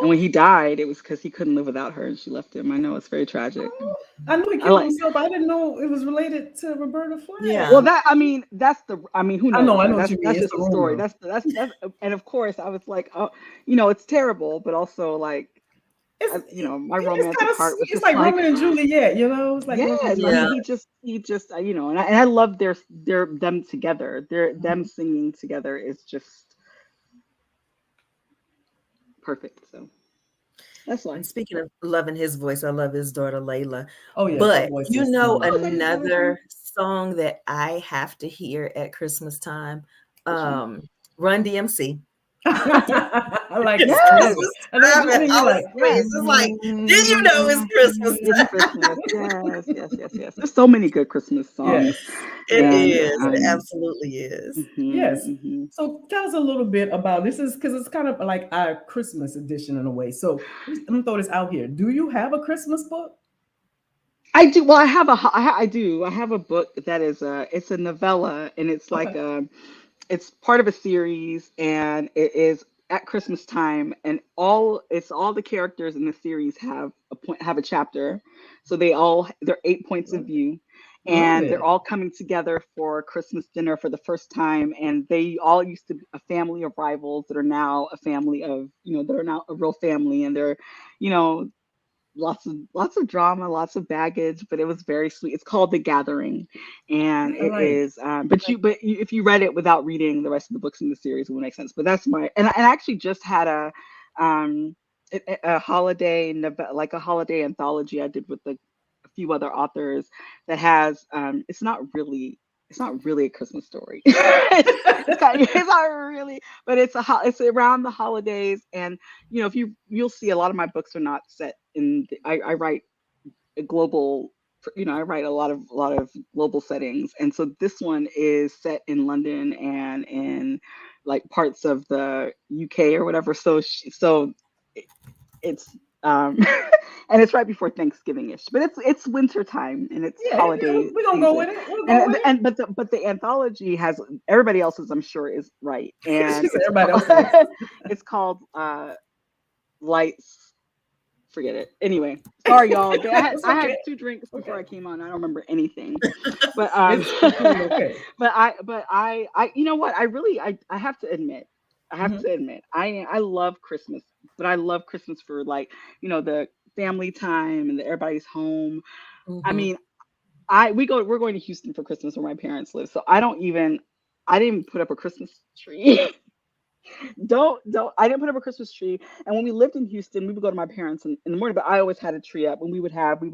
And when Oh, he died, it was because he couldn't live without her and she left him. I know it's very tragic. oh. I knew he I killed like, himself. I didn't know it was related to Roberta Flack. Yeah. well, who knows, I right? know what you mean. That's It's just the the story. rumor. That's, and of course, I was like, oh, it's terrible, but also like, my It's kind romantic of heart was sweet. It's just like like, Romeo and Juliet. It's like Romeo and yes, I mean, Yeah. Juliet. he just, and I love them together. Them Mhm. singing together is just perfect. So that's why. And speaking of loving his voice, I love his daughter Layla. Oh yes, her But voice you is know Oh, is that phenomenal. your daughter too? another song that I have to hear at Christmas time? Which one? Run DMC. I like It's it. I love Yes, it. Christmas And then time you and sing, you're all like, it's like yes. it's just like, did you know it's Christmas It's Christmas. Yes, yes, yes, yes. There's so many good Christmas songs, yes, It yes, and yes, is. It yes, absolutely is. yes. mhm. So tell us a little bit about this. Is because it's kind of like our Christmas edition in a way. So I'm gonna throw this out here. Do you have a Christmas book? I do. Well, I have I do. I have a book that is it's a novella, and it's like Okay. it's part of a series, and it is at Christmas time, and all the characters in the series have a chapter, so they're 8 points of view, Love and it. they're all coming together for Christmas dinner for the first time, and they all used to be a family of rivals that are now a family of that are now a real family, and they're you know lots of drama, lots of baggage, but it was very sweet. It's called The Gathering, and I it like. is. If you read it without reading the rest of the books in the series, it would make sense. But that's my and I actually just had um a holiday like a holiday anthology I did with a few other authors that has it's not really a Christmas story. It's not really, but it's around the holidays, and if you'll see a lot of my books are not set I write a global, I write a lot of global settings, and so this one is set in London and in like parts of the UK or whatever. So it- it's and it's right before Thanksgiving ish, but it's winter time and it's Yeah, yeah. holiday We're gonna go season, with it. We'll go with and it. but the anthology has everybody else's, I'm sure, is right, She and said everybody else is. it's called Lights. Forget it. Anyway, sorry y'all. It's I had okay. 2 drinks before Okay. I came on. I don't remember anything, but It's completely okay. but I you know what? I really I have to admit, I have to admit, I love Christmas, but I love Christmas for like, the family time and everybody's home. I Mm-hmm. mean, we're going to Houston for Christmas where my parents live. So I didn't even put up a Christmas tree. Don't I didn't put up a Christmas tree. And when we lived in Houston, we would go to my parents in the morning, but I always had a tree up and we would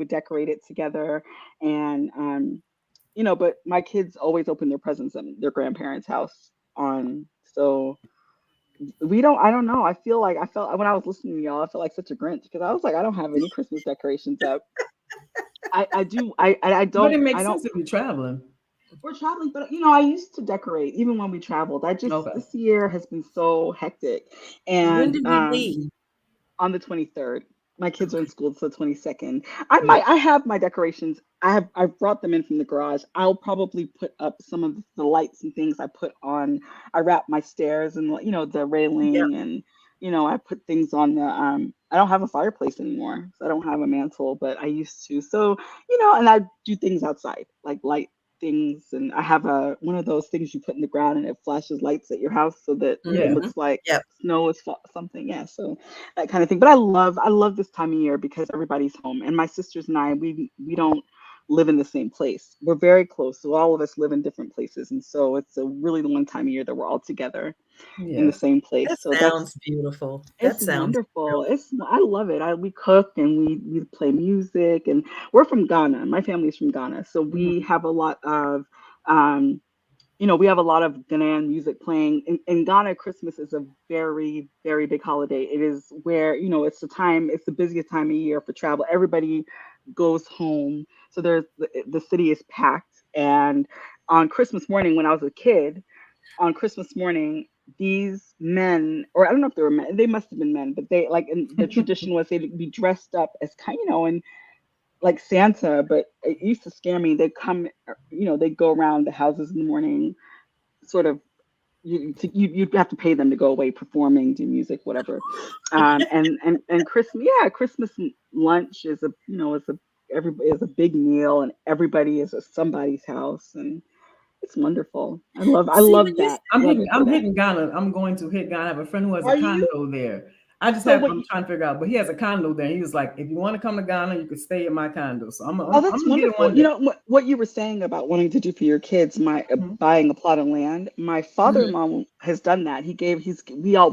decorate it together. And but my kids always open their presents at their grandparents' house on so we don't I don't know. I felt when I was listening to y'all, I felt like such a Grinch because I was like, I don't have any Christmas decorations up. I do But it I makes don't sense if you're traveling. we're traveling, but I used to decorate even when we traveled. I just Okay. this year has been so hectic. When And did you leave? on the 23rd. My kids are in Okay. school till the 22nd. Yeah. I have my decorations. I've brought them in from the garage. I'll probably put up some of the lights and things I put on. I wrap my stairs and the Yep. railing and I put things on the I don't have a fireplace anymore. So I don't have a mantle, but I used to. So, and I do things outside, like light things and I have a one of those things you put in the ground and it flashes lights at your house so that it Yeah. Mm-hmm. looks like Yep. snow is something. Yeah, so that kind of thing. But I love this time of year because everybody's home, and my sisters and I we don't live in the same place. We're very close, so all of us live in different places, and so it's a really the one time of year that we're all together in the Yes. same place. That So sounds beautiful. That it's sounds wonderful. real. I love it. We cook and we play music, and we're from Ghana. My family's from Ghana, so we Mhm. have a lot of um, we have a lot of Ghanaian music playing. In Ghana, Christmas is a very, very big holiday. It is where, it's the busiest time of year for travel. Everybody goes home. So the city is packed. And on Christmas morning, when I was a kid, on Christmas morning, these men, or I don't know if they were men, they must have been men, but they like, and the tradition was they'd be dressed up as kind, and like Santa, but it used to scare me. They come, they go around the houses in the morning sort of you'd have to pay them to go away performing, do music, whatever. And Christmas, yeah, Christmas lunch is everybody is a big meal, and everybody is at somebody's house, and it's wonderful. I See, when love you that. I love it for I'm that. hitting Ghana. I'm going to hit Ghana. I have a friend who has a Are you? condo there. So what? I'm trying to figure out, but he has a condo there. He was like, if you want to come to Ghana, you could stay in my condo. So Oh, I'm that's gonna get it wonderful. one day. What you were saying about wanting to do for your kids, my Mhm. buying a plot of land. My Mhm. father-in-law has done that.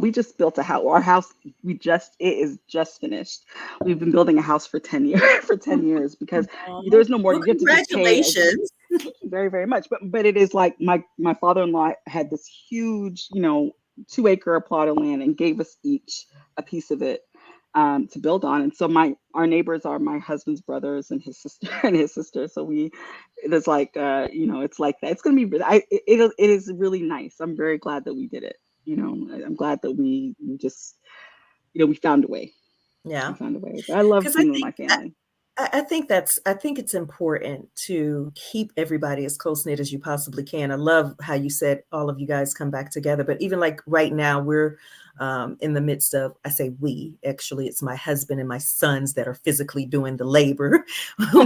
We just built a house. Our house it is just finished. We've been building a house for 10 years for 10 years because Aw. there's no more. Well, You have to just pay. congratulations. Thank you very, very much. But it is like my father-in-law had this huge, 2-acre plot of land and gave us each a piece of it to build on. And so our neighbors are my husband's brothers and his sister and his sister. So it's like it's like that. It's gonna be it is really nice. I'm very glad that we did it. I'm glad that we just we found a way. We Yeah. found a way. But I love Because being with my family. I think it's important to keep everybody as close knit as you possibly can. I love how you said all of you guys come back together. But even like right now, we're in the midst of, I say we, actually, it's my husband and my sons that are physically doing the labor,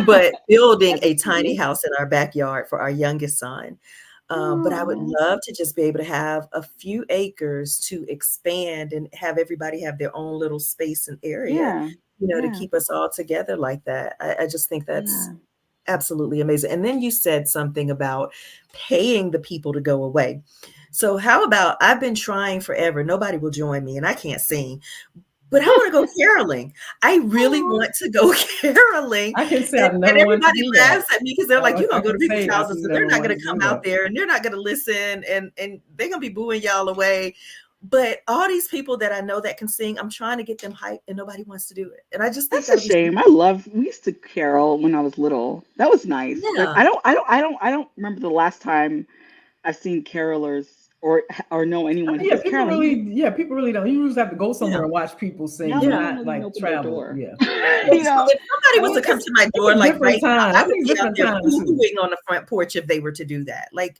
but building That's a tiny cute. house in our backyard for our youngest son. But I would Oh, love to just be able to have a few acres to expand and have everybody have their own little space and area, yeah, to yeah, keep us all together like that. I just think that's yeah. absolutely amazing. And then you said something about paying the people to go away. So how about I've been trying forever. Nobody will join me and I can't sing, but I want to go caroling. I really Oh, want to go caroling. I can say And, I've and never wanted to everybody do laughs that. at me because they're like, you're I going to go to can people's say I've houses and they're never not going wanted to to do come out that. there and they're not going to listen and they're going to be booing y'all away. But all these people that I know that can sing, I'm trying to get them hyped and nobody wants to do it. And I just think that's a that'll be, shame. We used to carol when I was little. That was nice. But yeah. I don't remember the last time I've seen carolers or know anyone who was caroling. Yeah, people really don't. You just have to go somewhere Yeah. and watch people sing, Now but they Yeah. don't not even like open their travel. door. Yeah. you Yeah. know, If somebody I was mean, to come to my it's door a like different right time. now, I I would think it's be a out different there time too. booing on the front porch if they were to do that. Like,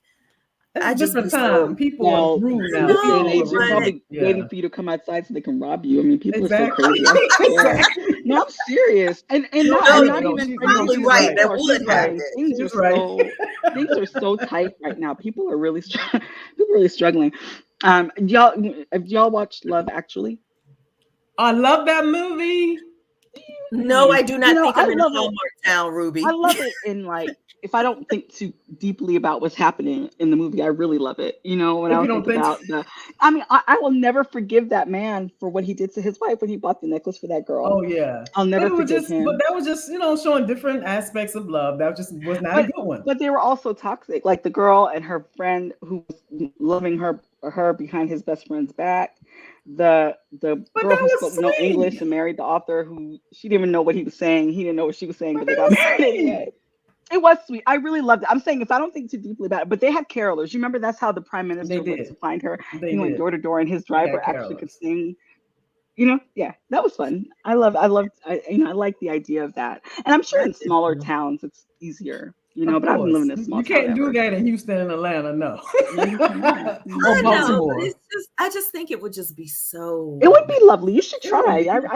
It's I a just different be so, time. People are well, rude I in now. this day and People know, are age, they're but rude. probably waiting Yeah. for you to come outside so they can rob you. I mean, people are so Exactly. crazy out there. Exactly. No, I'm serious, no, and No, not no, even she, I no, mean, probably she's people right. right. people That are would She's right. struggling. happen. She's right. Things are so tight right now. People are really people are really struggling. Y'all watched Love Actually? I love that movie. No, I do You not know, think I'm in a Hallmark town, I Ruby. love it in like if I don't think too deeply about what's happening in the movie, I really love it. You know, when If I you think don't think, about I mean, I will never forgive that man for what he did to his wife when he bought the necklace for that girl. oh yeah, I'll but never it was forgive just, but him. that was just showing different aspects of love. That just was not a But good one. but they were also toxic. Like the girl and her friend who was loving her behind his best friend's back. The But girl that who spoke was no sweet. English and married the author who she didn't even know what he was saying. He didn't know what she was saying, But but they that got was married sweet. anyway. It was sweet. I really loved it. I'm saying if I don't think too deeply about it, but they had carolers. You remember that's how the prime They minister went to did. find her. They He went did. door to door, and his They had driver actually could carolers. sing. You know, yeah, that was fun. I like the idea of that. And I'm sure That in is smaller fun. towns it's easier, you know, Of but I haven't lived course, in a small you town can't do ever. that in Houston and Atlanta, no, No, you cannot. You or I cannot. know, but Baltimore. it's just I just think it would just be It so would be lovely. You should It would try. be. I Would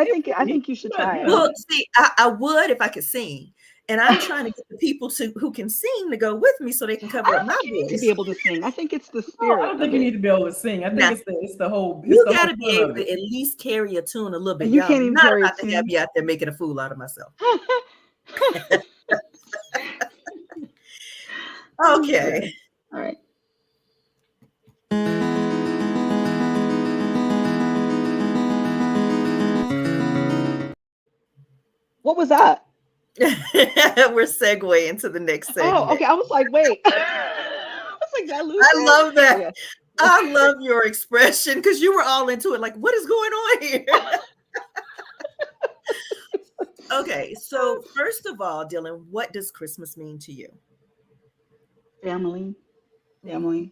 be. think you should But try you it. well, know, see, I would if I could sing. And I'm trying to get the people to who can sing to go with me so they can I cover up don't my think you need to be voice. able to sing. I think it's the no, I spirit don't think of you need it. to be able to sing. I think Now, it's you the got whole to be fun able of to it. at least carry a tune a little bit. And you Yeah, can't I'm even not carry a about to have tune. you out there making a fool out of myself. Okay. Okay. All right. What was that? We're segueing to the next Oh, segment. okay. I was like, wait. I was like, did I lose I that? love that. Okay. I love your expression because you were all into it. Like, what is going on here? Okay, so first of all, Dylan, what does Christmas mean to you? Family. Hmm. Family.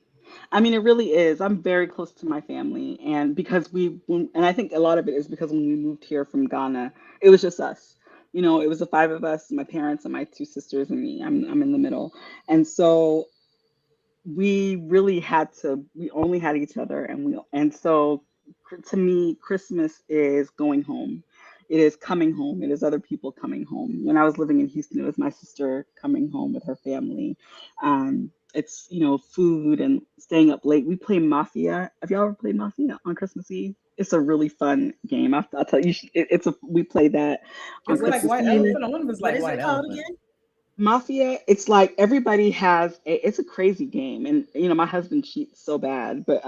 I mean, it really is. I'm very close to my family, and and I think a lot of it is because when we moved here from Ghana, it was just us. You know, it was the five of us, my parents and my two sisters and me. I'm in the middle, and so we only had each other, and so to me, Christmas is going home. It is coming home. It is other people coming home. When I was living in Houston, it was my sister coming home with her family. It's, you know, food and staying up late. We play Mafia. Have y'all ever played Mafia on Christmas Eve? It's a really fun game. I'll tell you, we play that on Is it like Christmas White And Eve. Elephant? I wonder if it's what like is White it called Elephant. again? Mafia, it's like it's a crazy game. And you know, my husband cheats so bad, but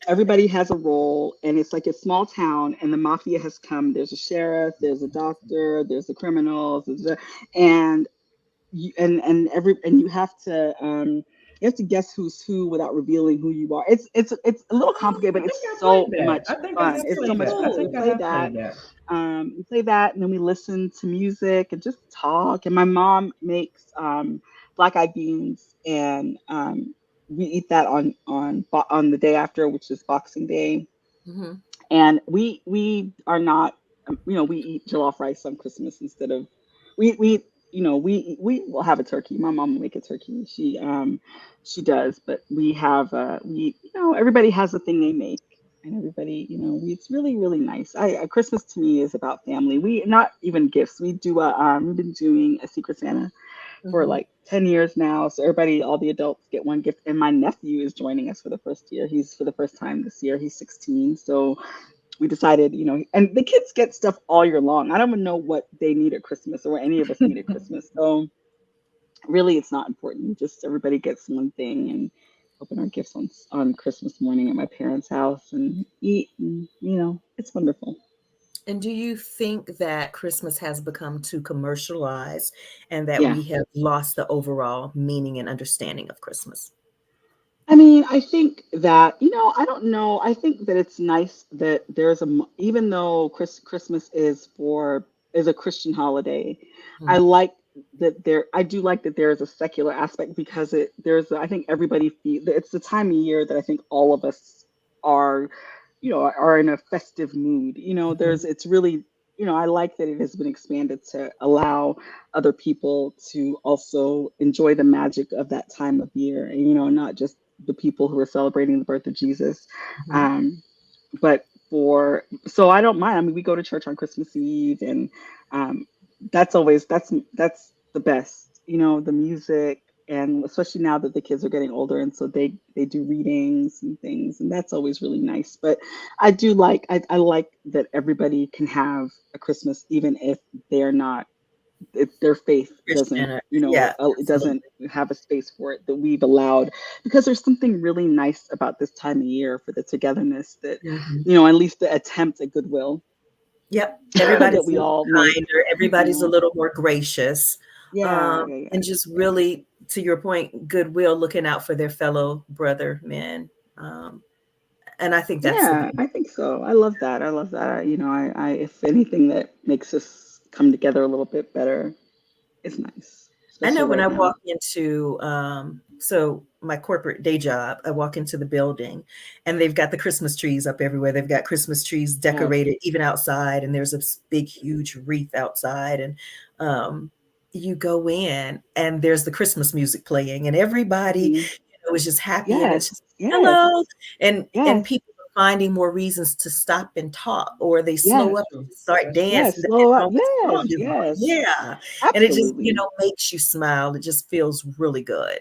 everybody has a role and it's like a small town and the mafia has come. There's a sheriff, there's a doctor, there's the criminals, and you have to guess who's who without revealing who you are. It's a little complicated, I but think it's I played so that. much I think I fun. have It's so Seems played much that. I fun. So we cool. think I play have that. played that. We play that, and then we listen to music and just talk. And my mom makes black eyed beans, and we eat that on the day after, which is Boxing Day. Hmm. And we are not, you know, we eat jollof rice on Christmas instead of we you know we will have a turkey. My mom will make a turkey. She does, but we you know everybody has a thing they make. And everybody, you know, it's really nice. Christmas to me is about family. We not even gifts. We've been doing a Secret Santa for Hmm. like 10 years now. So everybody, all the adults get one gift. And my nephew is joining us for the first year. He's for the first time this year. He's 16. So we decided, you know, and the kids get stuff all year long. I don't even know what they need at Christmas or what any of us need at Christmas. So really, it's not important. Just everybody gets one thing and open our gifts on Christmas morning at my parents' house and eat. And, you know, it's wonderful. And do you think that Christmas has become too commercialized and that Yeah. we have lost the overall meaning and understanding of Christmas? I mean, I think that, you know, I don't know. I think that it's nice that even though Christmas is a Christian holiday, I Mhm. like I do like that there is a secular aspect because I think it's the time of year that I think all of us are, you know, are in a festive mood. You know, Mhm. it's really, you know, I like that it has been expanded to allow other people to also enjoy the magic of that time of year and, you know, not just the people who are celebrating the birth of Jesus. Mhm. Um, but so I don't mind. I mean, we go to church on Christmas Eve, and um, that's the best. You know, the music. and especially now that the kids are getting older, and so they do readings and things, and that's always really nice. But I like that everybody can have a Christmas, even if they're not, if their faith doesn't, Christian. Yeah, it absolutely. doesn't have a space for it, that we've allowed, because there's something really nice about this time of year for the togetherness, that, Mhm. at least the attempt at goodwill Yep. that Everybody's a we little all make. kinder, everybody's a Yeah, little more gracious, yeah, yeah, yeah, and just really, to your point, goodwill, looking out for their fellow brother men. Um, and I think that's the yeah. beauty. I think so. I love that. I love that. I if anything that makes us come together a little bit better is nice, I know especially when right I now. walk into so my corporate day job, I walk into the building and they've got the Christmas trees up everywhere. They've got Christmas trees Yes. decorated even outside, and there's a big, huge wreath outside. And um, you go in and there's the Christmas music playing, and everybody, Hmm. is just happy, and Yes. it's just Yes. hello, and Yes. people are finding more reasons to stop and talk, or they slow Yes. up and start That's true. dancing Yes. depending Slow up. on what Yes. song is on. Yes. Yeah. And it just, Absolutely. makes you smile. It just feels really good.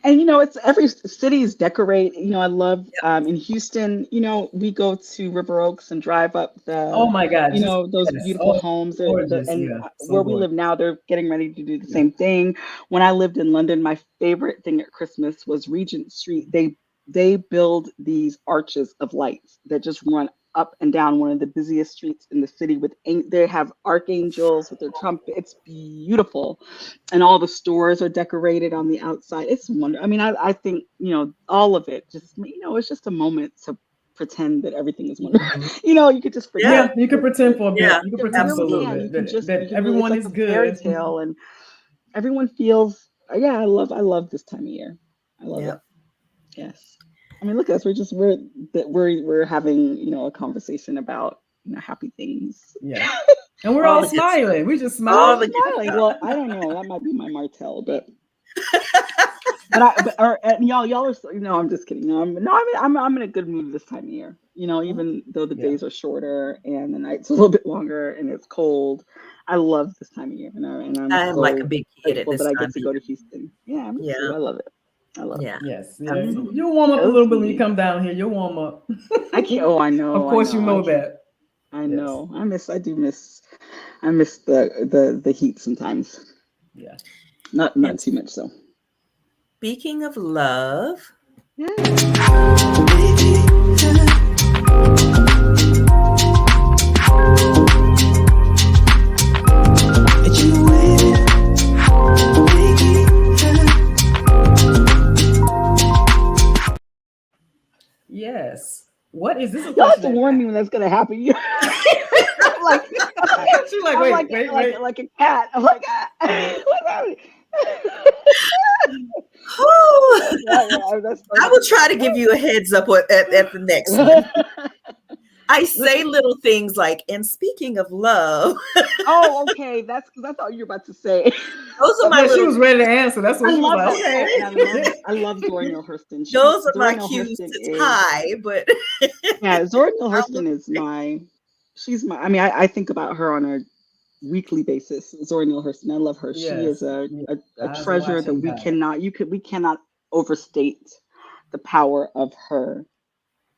And it's every cities decorate. I love, in Houston, we go to River Oaks and drive up Oh the, my God, just those yes. beautiful Oh, homes. gorgeous. And Yeah, so where we gorgeous. live now, they're getting ready to do the Yeah. same thing. When I lived in London, my favorite thing at Christmas was Regent Street. They build these arches of lights that just run up and down one of the busiest streets in the city, they have archangels with their trumpet. It's beautiful, and all the stores are decorated on the outside. It's wonderful. I mean, I think, all of it just, it's just a moment to pretend that everything is wonderful. Mhm. You could just Yeah, forget. Yeah, you could pretend for a bit. yeah, You could You pretend for really a little can. You bit can that, just, that really, it's everyone like is a fairy good. tale, and everyone feels, yeah, I love this time of year. I love yeah. it. Yes. I mean, look at us. We're having, a conversation about, happy things. Yeah. And we're All all the good stuff. smiling. We just We're all All smile. the good smiling. stuff. Well, I don't know. That might be my Martell, but and y'all are, I'm just kidding. No, I'm in a good mood this time of year. Even though the Yeah. days are shorter and the nights a little bit longer and it's cold, I love this time of year, and I'm I am like a so big kid at grateful that this I time get of to go to year. Houston. Yeah, me too. Yeah, I love it. I love it. yeah, Yes. Yeah. absolutely. You'll warm up a little bit when you Cozy. come down here. You'll warm up. I can't. Oh, I Of know. I course, you know. I know can't. that. I Yes. know. I do miss. I miss the heat sometimes. Yeah. Not And too much though. speaking of love, Yes. Yes. What is this a Y'all have question to that warn me when that's gonna happen. I'm like, she's like, I'm wait, like, wait, like, wait. like a cat. I'm like, what's happening? whew, That's I funny. will try to give you a heads up at the next one. I say Listen. little things like, and speaking of love, Oh, okay. That's because I thought you were about to say. those are my Yeah, she little, was ready to answer. That's I what she was love like. her. Oh, and Okay. I love Zora Neale Hurston. those are Zora my Neale cues Hurston to is tie, but yeah. Zora Neale I'll look Hurston is she's my. I mean, I think about her on a weekly basis. Zora Neale Hurston. I love her. She is Yes. Yeah. a I was treasure that watching that. we cannot overstate the power of her,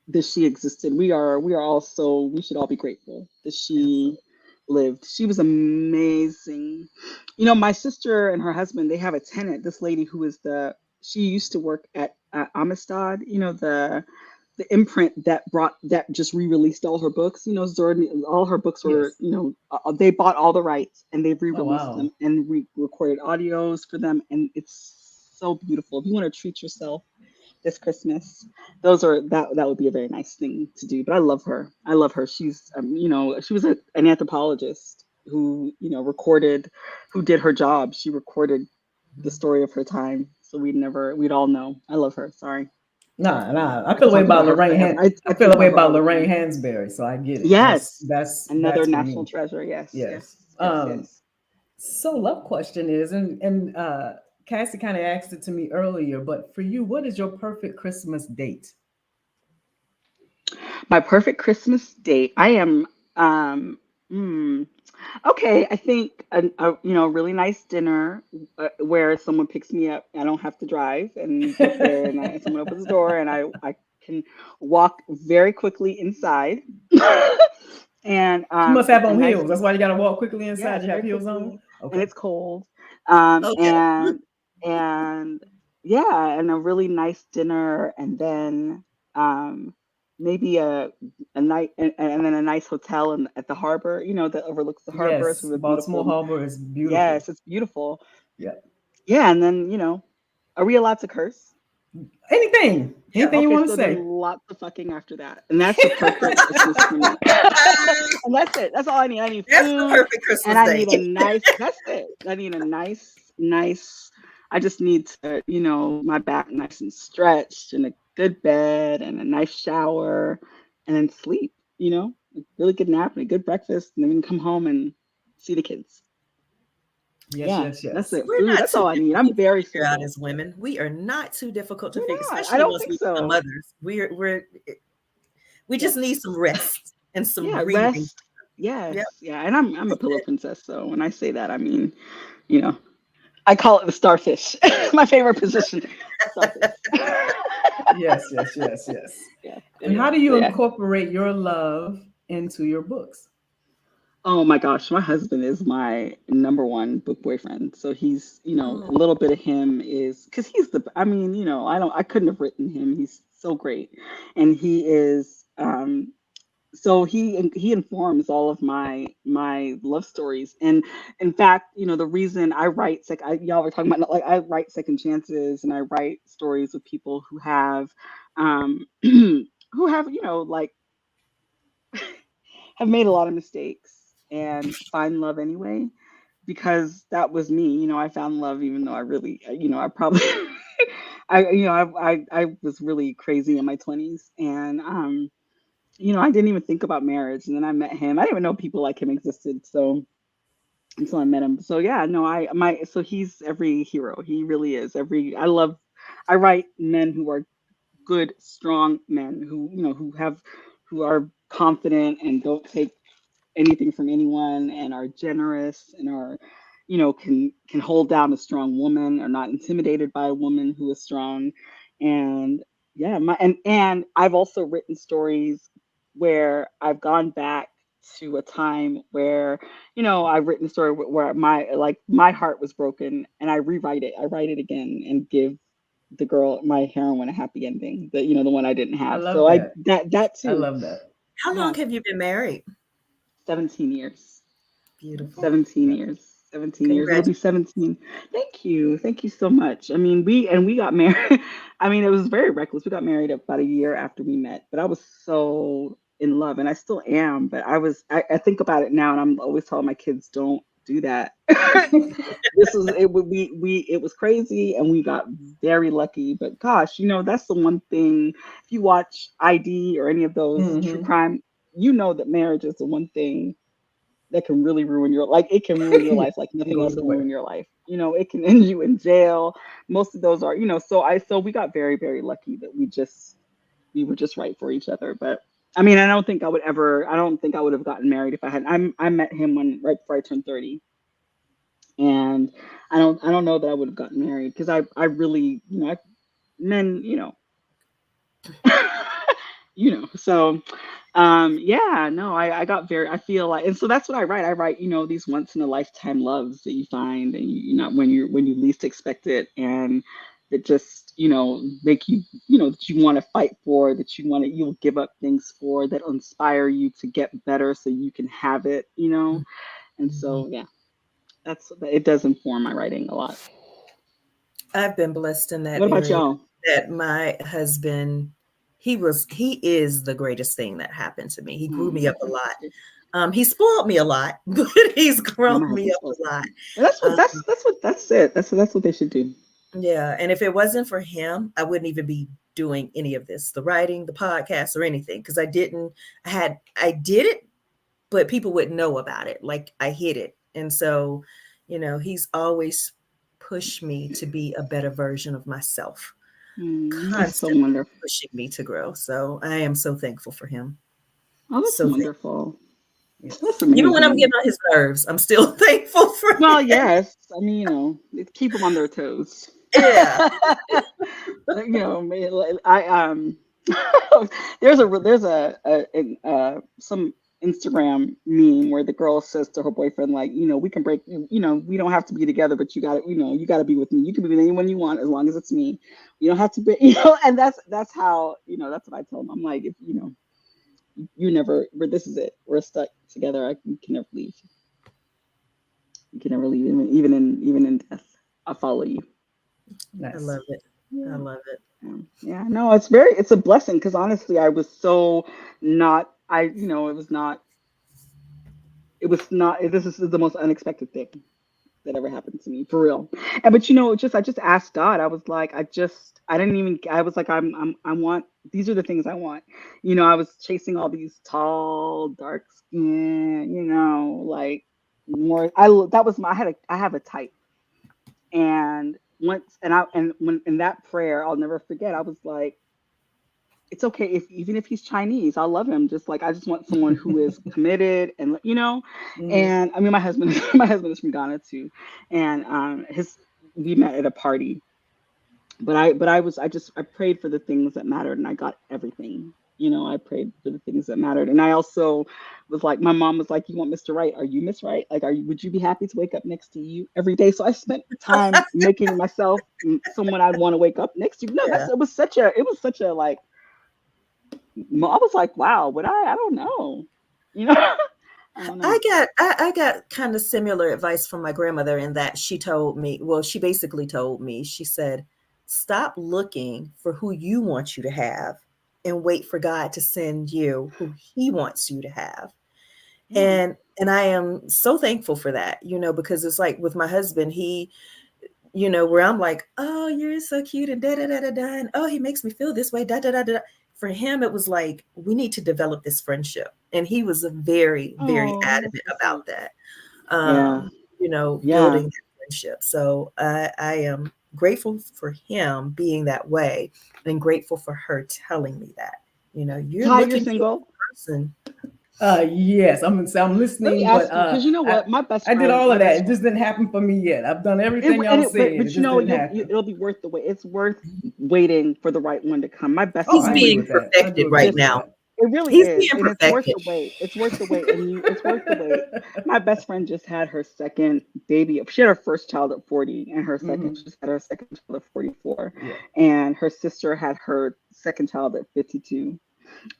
that she existed. We are all so, we should all be grateful that she Absolutely. lived. She was amazing. My sister and her husband, they have a tenant, this lady who is she used to work at Amistad, the imprint that just re-released all her books. Zordi, all her books were, Yes. they bought all the rights and they've Oh re-released wow. them and recorded audios for them, and it's so beautiful. If you want to treat yourself this Christmas, that would be a very nice thing to do. But I love her. I love her. She's, she was an anthropologist who, who did her job. She recorded the story of her time, so we'd all know. I love her. Sorry, Nah, nah. I I feel away talk about about her Lorraine. forever. I I feel think away about her about all the Lorraine time. Hansberry, so I get it. That's Yes, that's another that's for national me. treasure. Yes, yes, Yes. yes, yes. So love question is, and Cassie kind of asked it to me earlier, but for you, what is your perfect Christmas date? My perfect Christmas date. I am. Um, hmm, Okay, I think really nice dinner where someone picks me up. I don't have to drive, and we get there, and someone opens the door, and I can walk very quickly inside, and You must have a on nice heels. That's why you got to walk quickly inside. yes, You have very heels on. quickly, and Okay. it's cold, Okay. and yeah, and a really nice dinner, and then um, maybe a night, and then a nice hotel at the harbor, that overlooks the harbor. So Yes, we have Baltimore beautiful, Harbor is beautiful. yes, it's beautiful. Yeah. Yeah, and then are we allowed to curse? Anything, Yeah. anything you Okay, want to so then say. lots of fucking after that, and that's the perfect Christmas for me. And that's it. That's all I need. I need That's the food, perfect and Christmas I day. need a nice. That's it. I need a nice. I just need to, my back nice and stretched, and a good bed, and a nice shower, and then sleep. A really good nap and a good breakfast, and then we can come home and see the kids. Yes, Yeah, yes, that's yes. it. We're Food. not That's too all I need. I'm difficult to very figure out simple. as women. We are not too difficult to We're figure, not. I especially don't once think we become so. mothers. We just need Yes. some rest and some Yeah, breathing. rest. Yep, Yes. Yeah. And I'm a that's pillow it. princess. So when I say that, I mean, you know, I call it the starfish. My favorite position, starfish. Yes, yes, yes, yes. Yeah. Yeah. And Yeah. how do you So yeah. incorporate your love into your books? Oh my gosh, my husband is my number one book boyfriend. So he's, a Oh, little bit of him is because he's I mean, I couldn't have written him. He's so great. And he is, so he informs all of my love stories, and in fact, the reason I write y'all were talking about, like, I write second chances, and I write stories with people who have who have like have made a lot of mistakes and find love anyway, because that was me. I found love even though I really, I probably I was really crazy in my 20s, and I didn't even think about marriage. And then I met him. I didn't even know people like him existed. So until I met him. So yeah, no, so he's every hero. He really is. I write men who are good, strong men who, who are confident and don't take anything from anyone, and are generous, and are can hold down a strong woman, or not intimidated by a woman who is strong. And yeah, and I've also written stories where I've gone back to a time where I've written a story where my heart was broken, and I write it again, and give the girl, my heroine, a happy ending, the one I didn't I have. love So I that. that I too. love that. how long Yeah, have you been married? 17 years. Beautiful. 17 Yeah. years. 17 years. It'll be Congratulations. 17. Thank you. Thank you so much. I mean, we got married. I mean, it was very reckless. We got married about a year after we met, but I was so in love, and I still am. But I think about it now, and I'm always telling my kids, don't do that. This was it would we it was crazy, and we got very lucky. But gosh, that's the one thing. If you watch ID or any of those true Mm-hmm. crime, you know that marriage is the one thing that can really ruin it can ruin your Yeah, life like it nothing else goes can away. ruin your life. It can end you in jail. Most of those are, so we got very, very lucky that we were just right for each other. But I mean, I don't think I would have gotten married if I met him right before I turned 30. And I don't know that I would have gotten married, because I really, men, so yeah, no, I got very, I feel like, and so that's what I write, these once in a lifetime loves that you find, and not when you least expect it, and that just, make you, that you want to fight for, that you'll give up things for, that inspire you to get better so you can have it, and Mhm. so yeah, it does inform my writing a lot. I've been blessed in that What about area y'all? that my husband, he is the greatest thing that happened to me. He grew me up a That's lot. good. He spoiled me a lot, but he's Yeah, grown my me husband up spoils a lot. me. And that's what Um, that's it. That's what they should do. yeah, and if it wasn't for him, I wouldn't even be doing any of this, the writing, the podcast, or anything, because I did it, but people wouldn't know about it. Like I hid it. And so, he's always pushed me to be a better version of myself, That's so constantly wonderful. pushing me to grow. So I am so thankful for him. Oh, that's So thankful. wonderful. Yes. That's Even when I'm amazing. getting on his nerves, I'm still thankful for Well, him. yes. I mean, keep them on their toes. Yeah. I some Instagram meme where the girl says to her boyfriend, like, we can break, we don't have to be together, but you got to be with me. You can be with anyone you want as long as it's me. You don't have to be, and that's how, that's what I tell them. I'm like, if you never, this is it. We're stuck together. You can never leave. You can never leave, even in death. I'll follow you. I Nice. love it. I Yeah. love it. Yeah, no, it's a blessing because honestly, I was so not, it was not, this is the most unexpected thing that ever happened to me for real. And but I just asked God. I was like, I didn't even, I was like, I want, these are the things I want. I was chasing all these tall, dark skin, like more, that was my, I have a type. And once, and when in that prayer, I'll never forget, I was like, it's okay if even if he's Chinese, I love him. Just like I just want someone who is committed and Hmm. and I mean my husband my husband is from Ghana too. And his we met at a party. I prayed for the things that mattered and I got everything. I prayed for the things that mattered. And I also was like, my mom was like, you want Mr. Right? Are you Miss Right? Like, would you be happy to wake up next to you every day? So I spent time making myself someone I'd want to wake up next to. No, Yeah. it was such a like, I was like, wow, would I don't know. You know, I don't know. I got kind of similar advice from my grandmother in that she told me, well, she basically told me, she said, stop looking for who you want you to have and wait for God to send you who he wants you to have. Yeah. And I am so thankful for that, because it's like with my husband, he, where I'm like, oh, you're so cute and da da da da da, and oh, he makes me feel this way, da da da da. For him, it was like we need to develop this friendship, and he was very, very Oh, that's adamant so about sweet. that. Yeah. Yeah. Building that friendship. So I am grateful for him being that way, and grateful for her telling me that. You're Ty, you're looking for single. a person. Yes, I'm Let me listening, but ask you, because you know I what, my best I did friend, all of that. It just didn't happen for me yet. I've done everything y'all said. It but just didn't happen. it'll be worth the wait. It's worth waiting for the right one to come. My best Oh, He's I agree friend, being with that. I do perfected agree right just with now. that. it really He's is, being and it's worth perfected. the wait. It's worth the wait, it's worth the wait. My best friend just had her second baby. She had her first child at 40, and Hmm. she just had her second child at 44, Yeah. and her sister had her second child at 52.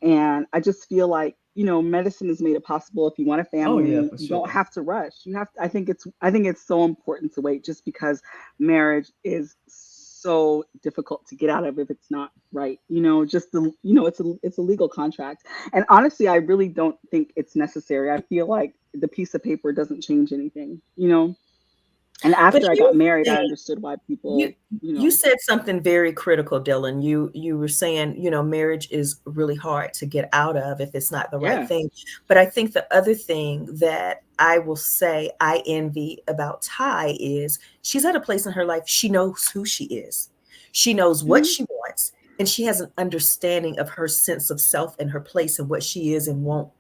And I just feel like, medicine has made it possible. If you want a Oh yeah, family, for you don't sure. have to rush. I think it's so important to wait just because marriage is so difficult to get out of if it's not right. It's a legal contract. And honestly, I really don't think it's necessary. I feel like the piece of paper doesn't change anything. And But after I got here's the married, I thing. understood why You people, you said something very critical, Dylan. You were saying, marriage is really hard to get out of if it's not the right yeah. thing. But I think the other thing that I will say I envy about Ty is she's at a place in her life, she knows who she is. She knows what Mhm. she wants, and she has an understanding of her sense of self and her place and what she is and won't,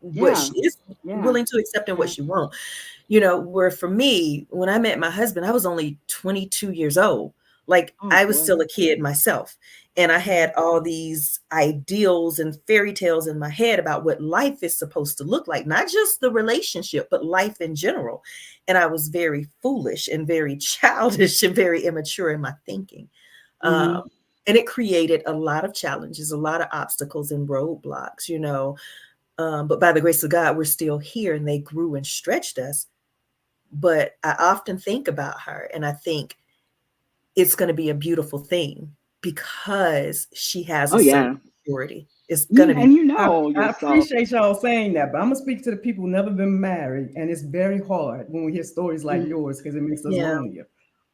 what Yeah. she is Yeah. willing to accept and what Yeah. she won't. Where for me, when I met my husband, I was only 22 years old. Like Oh I was boy. still a kid myself. And I had all these ideals and fairy tales in my head about what life is supposed to look like, not just the relationship, but life in general. And I was very foolish and very childish and very immature in my thinking. Um, Hmm. and it created a lot of challenges, a lot of obstacles and roadblocks. But by the grace of God, we're still here and they grew and stretched us. But I often think about her and I think it's going to be a beautiful thing because she has Oh a certain yeah. maturity. It's going to be. And I yourself. appreciate y'all saying that, but I'm gonna speak to the people who never been married, and it's very hard when we hear stories like Mm. yours because it makes us Yeah. lonelier.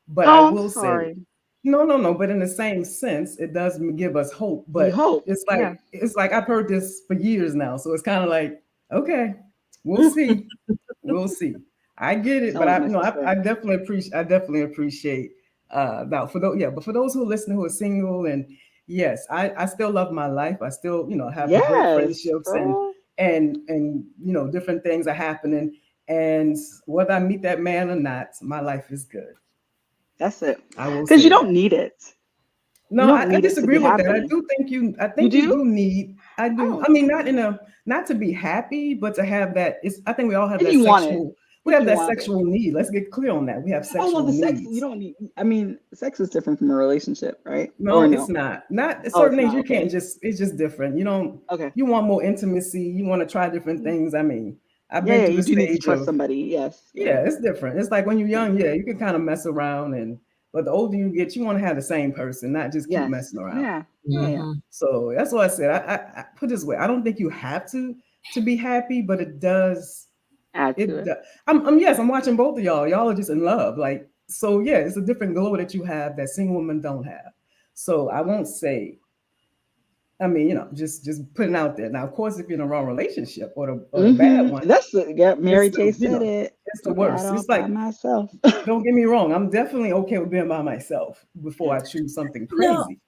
But I Oh, I'm will say, sorry. no, no, no. But in the same sense, it does give us hope. You But hope. it's Yeah. like I've heard this for years now, so it's kind of like, okay, we'll see, we'll see. I get it, but Sounds like my I sister. definitely appreciate that for those, yeah. But for those who listen who are single, and yes, I still love my life. I still have great Yes, friendships, girl. and different things are happening, and whether I meet that man or not, my life is good. That's it. I will Because you say don't that. need it. No, You don't I need it to disagree be with that. I happy. do think I You think you do? do need. I I do. don't I mean, think not in so. a not to be happy, but to have that. It's. I think we all have If that you want it. sexual. We If have you that want it. sexual need. Let's get clear on that. We have Oh well, sexual the sex you needs. don't need. I mean, sex is different from a relationship, right? Or No, it's no? not. Not at Oh, certain it's things. not. You Okay. can't just. It's just different. You don't. Okay. You want more intimacy. You want to try different Mm. things. I mean, I've Yeah, been yeah. through You the do need to stage trust of. somebody. Yes. Yeah. Yeah, it's different. It's like when you're Yeah. young. Yeah, you can kind of mess around, but the older you get, you want to have the same person, not just keep Yes. messing around. Yeah. Yeah. Yeah. Mhm. So that's what I said. I put it this way. I don't think you have to be happy, but it does. Add to It. it. I'm yes. I'm watching both of y'all. Y'all are just in love. Like so. Yeah, it's a different glow that you have that single women don't have. So I won't say. I mean, just putting out there. Now, of course, if you're in a wrong relationship or the bad one, That's the yeah. it's Mary J still said it. it's the Bad worst. all It's by like myself. don't get me wrong. I'm definitely okay with being by myself before Yeah. I choose something No, crazy.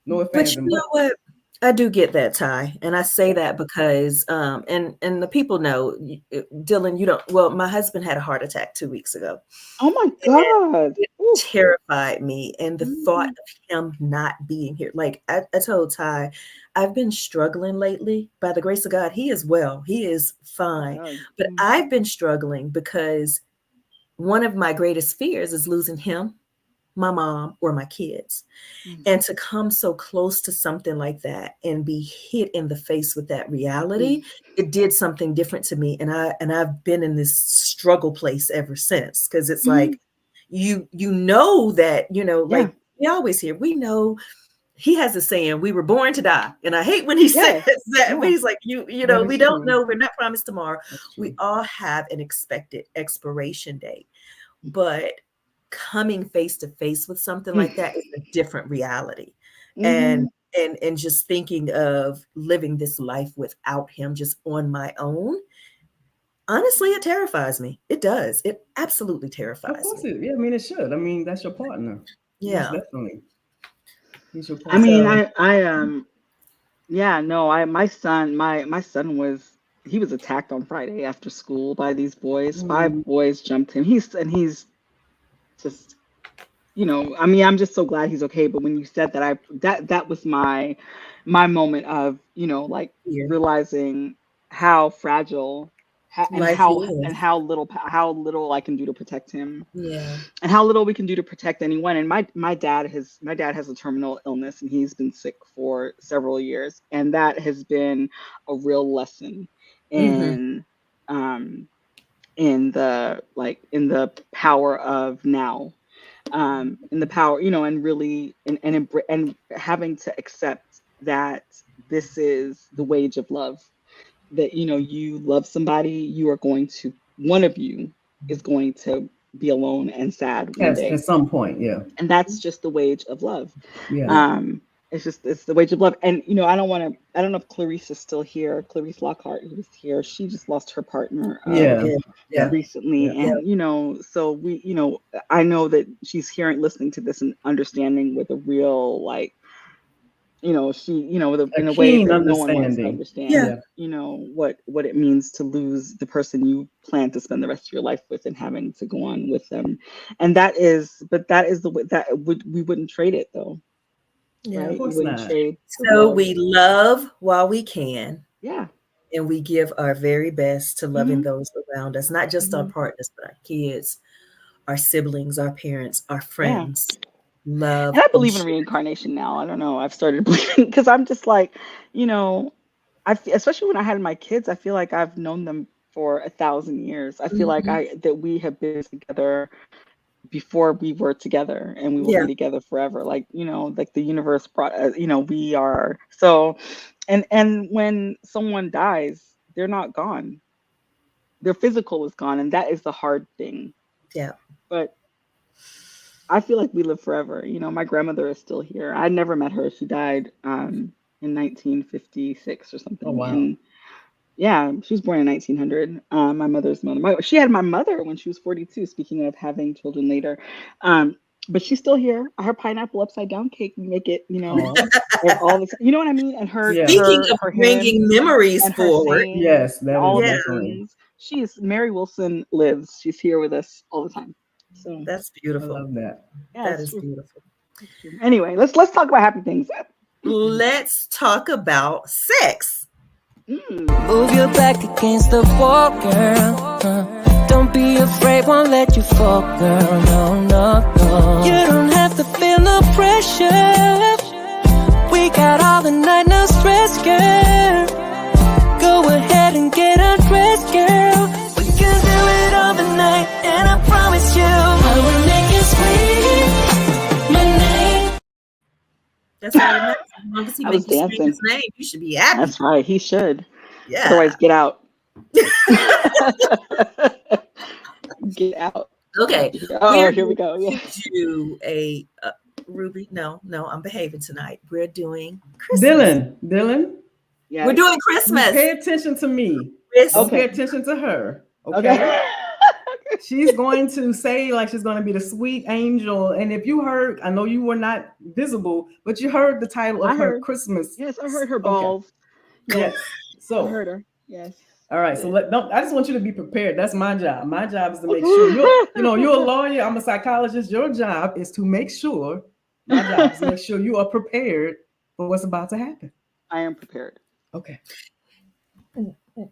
No ifs, but ands, you and know buts. what? I do get that, Ty, and I say Yeah. that because, and the people know, Dylan. You don't. Well, my husband had a heart attack 2 weeks ago, Oh my and God. it Ooh. terrified me. And the thought Mhm. of him not being here, like I told Ty, I've been struggling lately. By the grace of God, he is well. He is Thank fine. God. But I've been struggling because one of my greatest fears is losing him, my mom, or my kids. Mm. And to come so close to something like that and be hit in the face with that reality, Mm. it did something different to me. And I've been in this struggle place ever since. Because it's Mhm. like you know that, Yeah. like we always hear, we know he has a saying, we were born to die. And I hate when he says Yes. that, but Yeah. he's like, That we is don't true. know, we're not promised tomorrow. That's We true. all have an expected expiration date. But coming face to face with something Mm. like that is a different reality. Mhm. And just thinking of living this life without him just on my own, honestly, it terrifies me. It does. It absolutely Of terrifies course me. it. Yeah, I mean it should. I mean that's your partner. Most Yeah. definitely, he's your I partner. mean, So, yeah, no, my son he was attacked on Friday after school by these boys. Five Mm, boys jumped him. He's just, I mean, I'm just so glad he's okay. But when you said that, that was my moment of, like here, realizing how fragile and life how is. how little I can do to protect him, Yeah. and how little we can do to protect anyone. And my dad has a terminal illness, and he's been sick for several years, and that has been a real lesson Hmm. in um in the power of now, in the power, and really and having to accept that this is the wage of love, that you love somebody, you are going to one of you is going to be alone and sad one yes, at day, some point, yeah, and that's just the wage of love. yeah, Yeah. It's the wage of love. And I don't know if Clarice is still here. Clarice Lockhart, who was here, she just lost her partner yeah, Yeah. yeah, Yeah. recently. yeah. Yeah. And so I know that she's hearing, listening to this, and understanding with a real, like, she, A in a way keen that no one wants to understanding. understand, Yeah. Yeah, what it means to lose the person you plan to spend the rest of your life with, and having to go on with them. And that is the way that we wouldn't trade it, though, Yeah. of right? We course wouldn't not. trade the So love. we love while we can, Yeah. and we give our very best to loving Hmm. those around us, not just our Hmm. partners, but our kids, our siblings, our parents, our Yeah. friends. Love And I and believe in share. reincarnation now. I don't know. I've started believing, because I'm just like, you know, especially when I had my kids, I feel like I've known them for 1,000 years. I feel like Mhm. that we have been together before we were together, and we will Yeah. be together forever. Like, like the universe brought, we are so, and when someone dies, they're not gone. Their physical is gone, and that is the hard thing. Yeah. But I feel like we live forever. My grandmother is still here. I never met her. She died in 1956 or Oh something. wow. And yeah, she was born in 1900. My mother's mother. She had my mother when she was 42. Speaking of having children later, but she's still here. Her pineapple upside down cake, we make it, Oh, and all this, you know what I mean? And her yeah. Speaking of her hymns bringing memories and her forward, sayings Yes, and that all is of yeah, the definitely. things. Mary Wilson lives. She's here with us all the time. So that's I beautiful. love that. yeah, That it's is true. beautiful. It's true. Anyway, let's talk about happy things. Let's talk about sex. Mm. Move your back against the wall, girl. Don't be afraid, won't let you fall, girl. No, no, no. You don't have to feel no pressure. We got all the night, no stress, girl. Go ahead and get undressed, girl. We can do it all the night, and I promise you, I will make you scream my name. That's all that matters. As long as he I make was you scream his dancing. name, you should be happy. That's right. He should. Otherwise, Yeah. get out. Get out. Okay. Oh, We're here we going go. Yeah. to do a Ruby. No, no, I'm behaving tonight. We're doing Christmas. Dylan, We're Yes. doing you Christmas. pay attention to me. Don't pay Okay. attention to her. Okay. Okay. She's going to say like she's going to be the sweet angel. And if you heard, I know you were not visible, but you heard the title of I her heard. Christmas. Yes, I heard her Okay. balls. Yes, Yes. I So, heard her. Yes. all right. So Did. don't. I just want you to be prepared. That's my job. My job is to make sure you're a lawyer. I'm a psychologist. Your job is to make sure. My job is to make sure you are prepared for what's about to happen. I am prepared. Okay.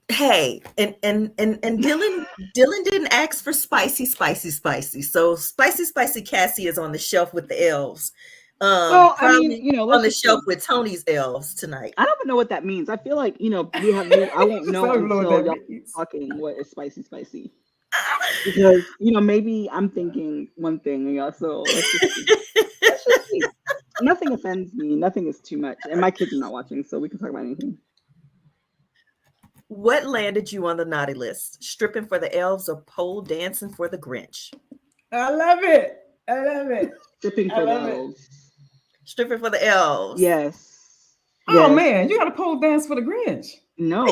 Hey, and Dylan didn't ask for spicy, spicy, spicy. So spicy, spicy Cassie is on the shelf with the elves. Well, I mean, Probably on let's the just shelf see. with Tony's elves tonight. I don't even know what that means. I feel like, I won't I know don't know what until that y'all means. talking what is spicy, spicy. Because, maybe I'm thinking one thing, so let's just see. Let's just see. Nothing offends me. Nothing is too much. And my kids are not watching, so we can talk about anything. What landed you on the naughty list? Stripping for the elves or pole dancing for the Grinch? I love it. I love it. Stripping I for the love it. elves. Stripping for the elves. Yes. Oh Yes. man, you got to pole dance for the Grinch. No.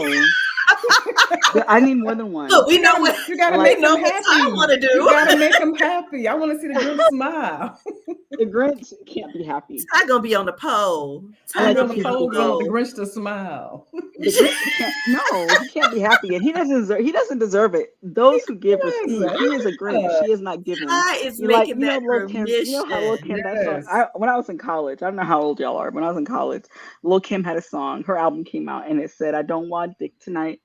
I need more than one. Look, we know what You gotta we make know him what happy. I want to do. You gotta make him happy. I want to see the Grinch smile. The Grinch can't be happy. Ty gonna be on the pole. I I'm like Ty on gonna the be on pole the because I want the pole. Grinch to smile. The Grinch can't. No, he can't be happy, and he doesn't deserve it. Those who give receive. He is a Grinch. He is not giving. Ty is You like, making that Lil her Kim. You know how Lil mission. Kim that song. Yes. When I was in college, I don't know how old y'all are. When I was in college, Lil Kim had a song. Her album came out, and it said, "I don't want dick tonight.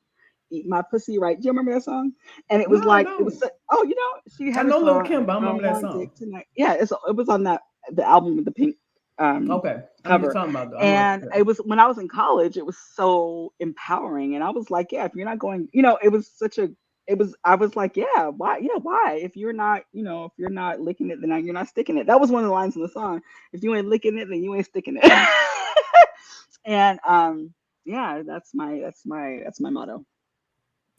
Eat my pussy right." Do you remember that song? And it was No, I like it was. don't. Oh, she I had a know Lil song. Kim, but I I don't don't remember that want song. dick tonight. Yeah, it was on the album with the pink Okay, I know what you're cover. talking about. Though. I know. And it was when I was in college, it was so empowering. And I was like, yeah, if you're not going, it was I was like, yeah, why? Yeah, why? If you're not, if you're not licking it, then you're not sticking it. That was one of the lines in the song. If you ain't licking it, then you ain't sticking it. And yeah, that's my motto.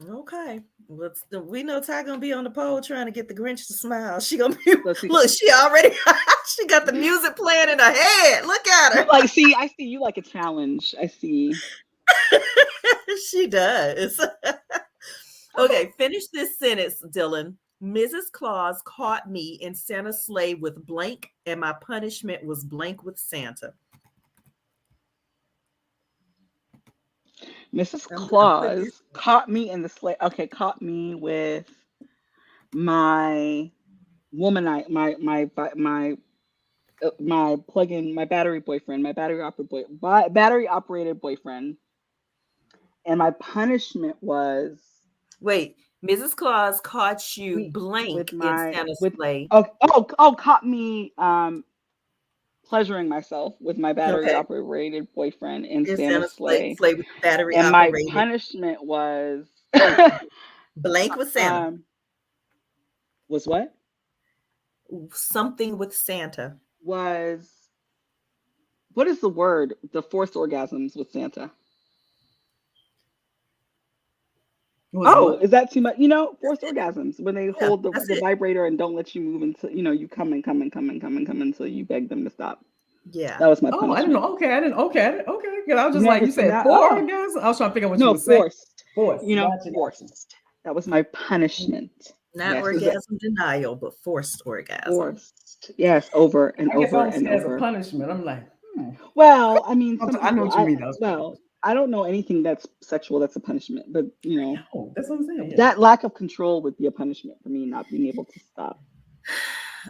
Okay. We know Ty gonna be on the pole trying to get the Grinch to smile. She gonna be So she, look, she already she got the music playing in her head. Look at her. I see you like a challenge. I see. She does. Okay, finish this sentence, Dylan. Mrs. Claus caught me in Santa's sleigh with blank, and my punishment was blank with Santa. Mrs. I'm Claus caught me in the sleigh. Okay, caught me with my womanite, my plug-in, my battery boyfriend, my battery operated boyfriend, and my punishment was Wait, Mrs. Claus caught you we with blank in my Santa's with sleigh. caught me pleasuring myself with my battery Okay. operated boyfriend in In Santa's Santa's sleigh, sleigh with battery and my operated. punishment was Blank with Santa. Was what? Something with Santa. Was what is the word? The forced orgasms with Santa. Oh, is that too much? Forced orgasms when they Yeah, hold that's the it. vibrator and don't let you move until you come and come and come and come and come until you beg them to stop. Yeah. That was my Oh, punishment. I didn't know. Okay, I didn't. Okay, okay. Because I was just You like, never you seen said that? four Oh, orgasms. I was trying to figure out what you no, were saying. forced. Forced. Gotcha. Forced. That was my punishment. Not Yes, orgasm denial, but forced orgasm. forced. Yes, over and I guess I over don't see and it as a over. punishment. I'm like, Well, I mean, some I know people, what you mean. That was well, I don't know anything that's sexual that's a punishment, but oh, that's what I'm saying. Yeah. that lack of control would be a punishment for me, not being able to stop.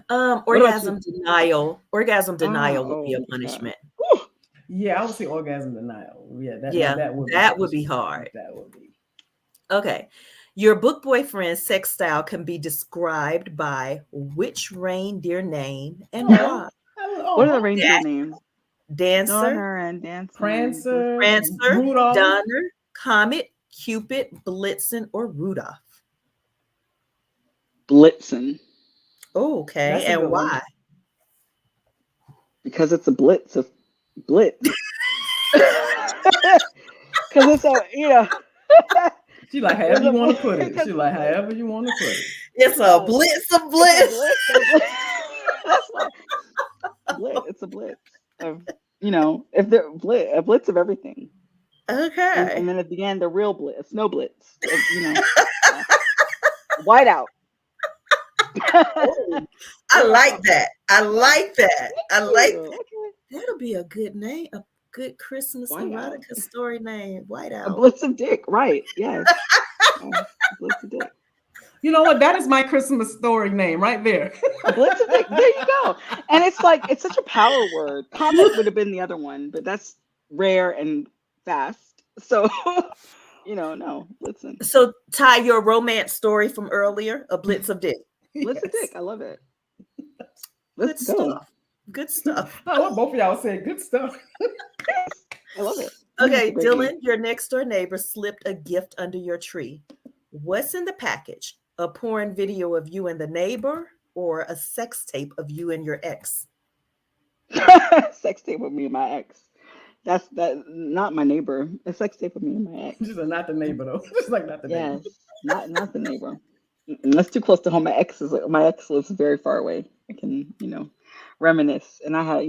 What about you? Orgasm denial. Orgasm denial would be a Oh God. punishment. Whew. Yeah, I would say orgasm denial. Yeah, Yeah, that would be that would be punishment. hard. That would be. Okay. Your book boyfriend's sex style can be described by which reindeer name and Oh, why? What are the oh, reindeer names? Dancer, Donner and Dancer and Prancer, Prancer, Rudolph. Donner, Comet, Cupid, Blitzen, or Rudolph? Blitzen, Okay, That's a and good one. why? because it's a blitz of blitz. Because it's a She like there's however you a want to put it. because She like however you want to put it. It's a yes, blitz of it's a bliss. blitz of blitz. That's why blitz. It's a blitz of if they're a blitz of everything, and Okay. then at the end the real blitz, snow blitz of yeah. Whiteout. Oh, I like that. I like that. I like Ooh, okay. that'll be a good name, a good Christmas Whiteout. erotica story name. A Whiteout. blitz of dick, right? Yes. Yes. A blitz of dick. You know what? That is my Christmas story name right there. A blitz of dick. There you go. And it's like it's such a power word. Comet would have been the other one, but that's rare and fast. So no, blitzen. So tie your romance story from earlier, a blitz of dick. Blitz of Yes. dick. I love it. Good Let's go. stuff. Good stuff. Oh, what both of y'all said good stuff. Yes. I love it. Okay, It's a great name. Dylan, your next door neighbor slipped a gift under your tree. What's in the package? A porn video of you and the neighbor, or a sex tape of you and your ex? Sex tape with me and my ex. That's not my neighbor. A sex tape with me and my ex. She's not the neighbor though. Just like not the neighbor. Yes, not the neighbor. That's too close to home. My ex lives very far away. I can reminisce, and I had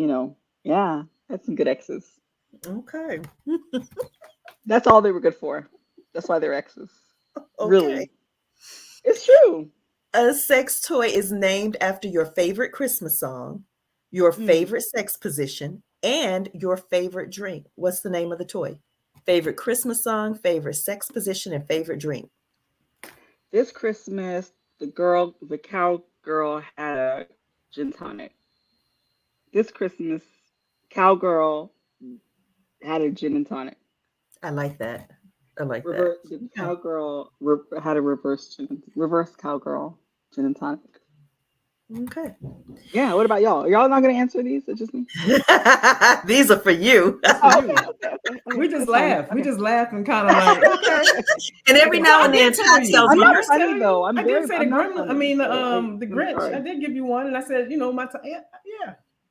yeah, I had some good exes. Okay. That's all they were good for. That's why they're exes. Okay. Really, it's true. A sex toy is named after your favorite Christmas song, your favorite sex position, and your favorite drink. What's the name of the toy? Favorite Christmas song, favorite sex position, and favorite drink. This Christmas, the cowgirl had a gin tonic. This Christmas, cowgirl had a gin and tonic. I like that. I like The cowgirl had a reverse cowgirl gin and tonic. that. Okay. Yeah. What about y'all? Are y'all not gonna answer these? It's just me. These are for you. Oh, okay. We just That's fine. laugh. We just laugh and kind of like, okay. And every now and then, Ty tells I'm me not her funny though. I did say the not gremlin. I funny, mean, so the I'm Grinch. sorry. I did give you one, and I said, yeah.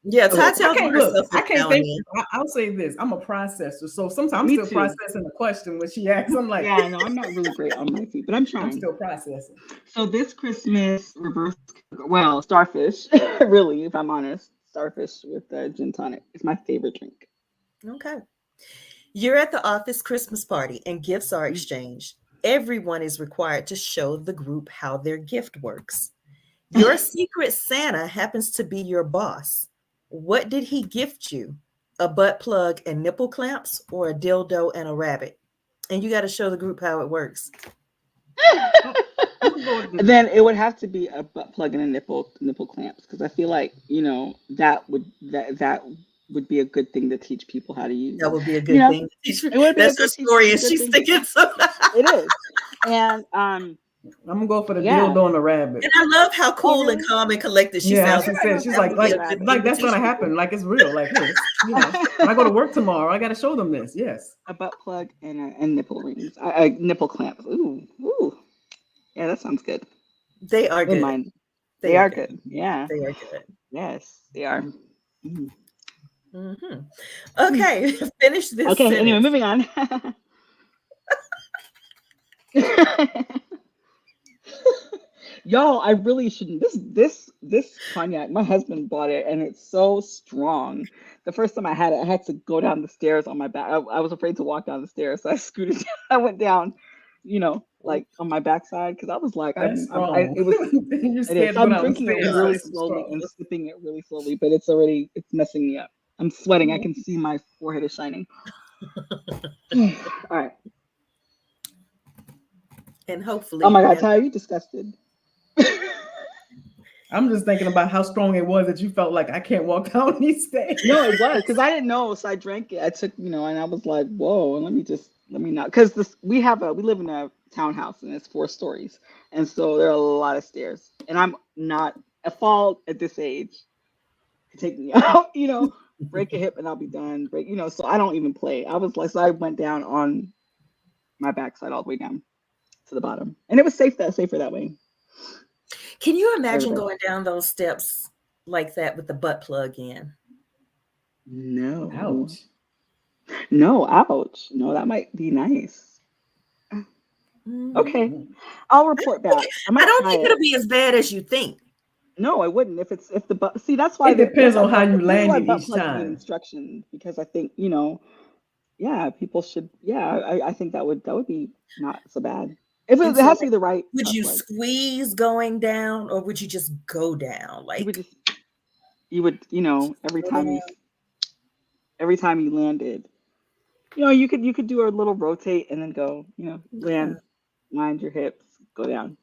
Yeah, Ty Look, tells me her Look, stuff I every can't now think. and I'll say this: I'm a processor, so sometimes I'm Me still too. processing the question when she asks. I'm like, Yeah, no, I'm not really great on my feet, but I'm I'm trying. still processing. So this Christmas, starfish. Really, if I'm honest, starfish with gin tonic is my favorite drink. then. Okay. You're at the office Christmas party and gifts are exchanged. Everyone is required to show the group how their gift works. Your secret Santa happens to be your boss. What did he gift you? A butt plug and nipple clamps, or a dildo and a rabbit? And you got to show the group how it works. Then it would have to be a butt plug and a nipple clamps because I feel like that would be a good thing to teach people how to use. That would be a good thing. It would be That's her story, and good she's thing. sticking to It is, and I'm gonna go for the Yeah. dildo and the rabbit. And I love how cool and really? calm and collected she Yeah, sounds. she said she's That like would be a good thing to that's gonna teach happen. Like it's real. Like here, when I go to work tomorrow, I got to show them this. Yes. a butt plug and nipple rings, nipple clamps. Ooh, yeah, that sounds good. They are Good good. mind. They are good. Yeah. They are good. Yes, they are. Mhm. Mm-hmm. Okay, finish this. Okay. sentence. Anyway, moving on. Y'all, I really shouldn't. This cognac, my husband bought it, and it's so strong. The first time I had it, I had to go down the stairs on my back. I was afraid to walk down the stairs, so I scooted. I went down like on my backside because I was like, That's I strong. it was You're it is. scared So to go I'm down the drinking it stairs. really That's slowly and strong. sipping it really slowly, but it's messing me up. I'm sweating. I can see my forehead is shining. All right. And Oh hopefully, my God, yeah. Ty, are you disgusted? I'm just thinking about how strong it was that you felt like I can't walk down these stairs. No, it was because I didn't know, so I drank it. I took, and I was like, "Whoa, let me not," because this we live in a townhouse and it's 4 stories, and so there are a lot of stairs, and I'm not a fall at this age could take me out, break a hip and I'll be done. Break, so I don't even play. I was like, so I went down on my backside all the way down to the bottom, and it was safer that way Can you for imagine everybody. going down those steps like that with the butt plug in? No, Ouch. no, ouch, no, that might be nice. Mhm. Okay, I'll report back. I I might don't try think it. it'll be as bad as you think. No, I wouldn't if the butt. See, that's why It depends on how you this is why landed butt each plugs need time. instructions because I think yeah, people should. Yeah, I think that would be not so bad. If And it so, has to like, be the right would butt you plug, squeeze going down, or would you just go down? you would Like, just you would go down. every time you landed, you could do a little rotate and then go, Yeah. land, mind your hips, go down.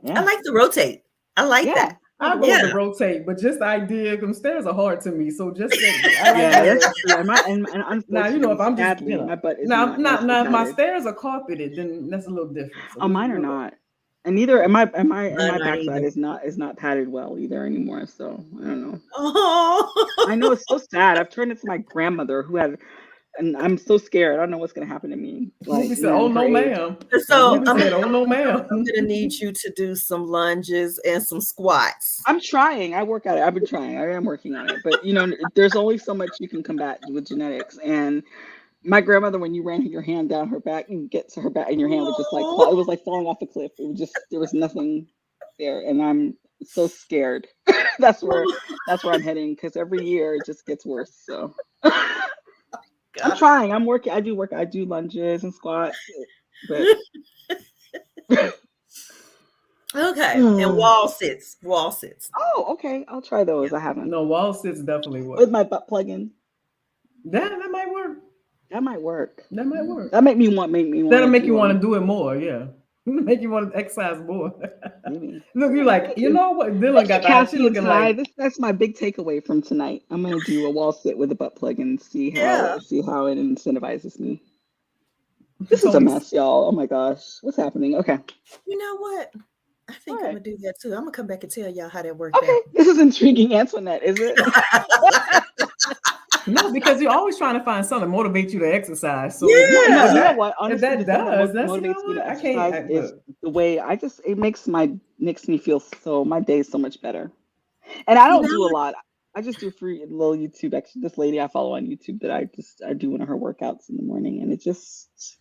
I Yeah, like the rotate. I like yeah, that. yeah. I'll The go with Yeah. the rotate. rotate, but just the idea, them stairs are hard to me. So just that I like Yeah, that's the true. And now, unfortunately, if I'm just, sadly, my butt is now, not nicely if my padded. stairs are carpeted, then that's a little different. So Oh, mine are we'll go. not. And neither and my Mine aren't backside either. is not padded well either anymore. So I don't know. I know Oh. it's so sad. I've turned into my grandmother and I'm so scared. I don't know what's gonna happen to me. Movie Like, said, "Oh her no, age. ma'am." Like, So Movie I'm said, "Oh no, ma'am." gonna need you to do some lunges and some squats. I'm trying. I work at it. I've been trying. I am working on it. But there's only so much you can combat with genetics. And my grandmother, when you ran your hand down her back, you get to her back, and your hand would just like fall. It Oh. was like falling off a cliff. It was just there was nothing there, and I'm so scared. that's where that's where I'm heading because every year it just gets worse. So I'm God. trying. I'm working. I do work. I do lunges and squats, but Okay. And oh, wall sits. Wall sits. okay. I'll try Yeah. those. I haven't No, wall sits definitely with work. my butt plug in. That might work. That might work. That might work. That make me want That'll to make you do want them. to do it more. Yeah, make you want to exercise more. Maybe. Look, you're Yeah, like, thank you. what? Dylan Thank you, got that. She Cassie and looking Ty. like That's my big takeaway from tonight. I'm gonna do a wall sit with a butt plug and Yeah. see how it incentivizes me. This is a Tony. mess, y'all. Oh my gosh, what's happening? Okay, You know what? I all think I'm right. gonna do that too. I'm gonna come back and tell y'all how that worked Okay, out. this is intriguing, Antoinette. Is it? No, because you're always trying to find something to motivate you to exercise. So No, no. if You Yeah. know that what? if Honestly, that the thing that does, that's motivates me to I can't. exercise is Look, the way it makes me feel so my day is so much better. And I You don't know do a what? lot. I just do free little YouTube. Actually, this lady I follow on YouTube that I do one of her workouts in the morning, and it's just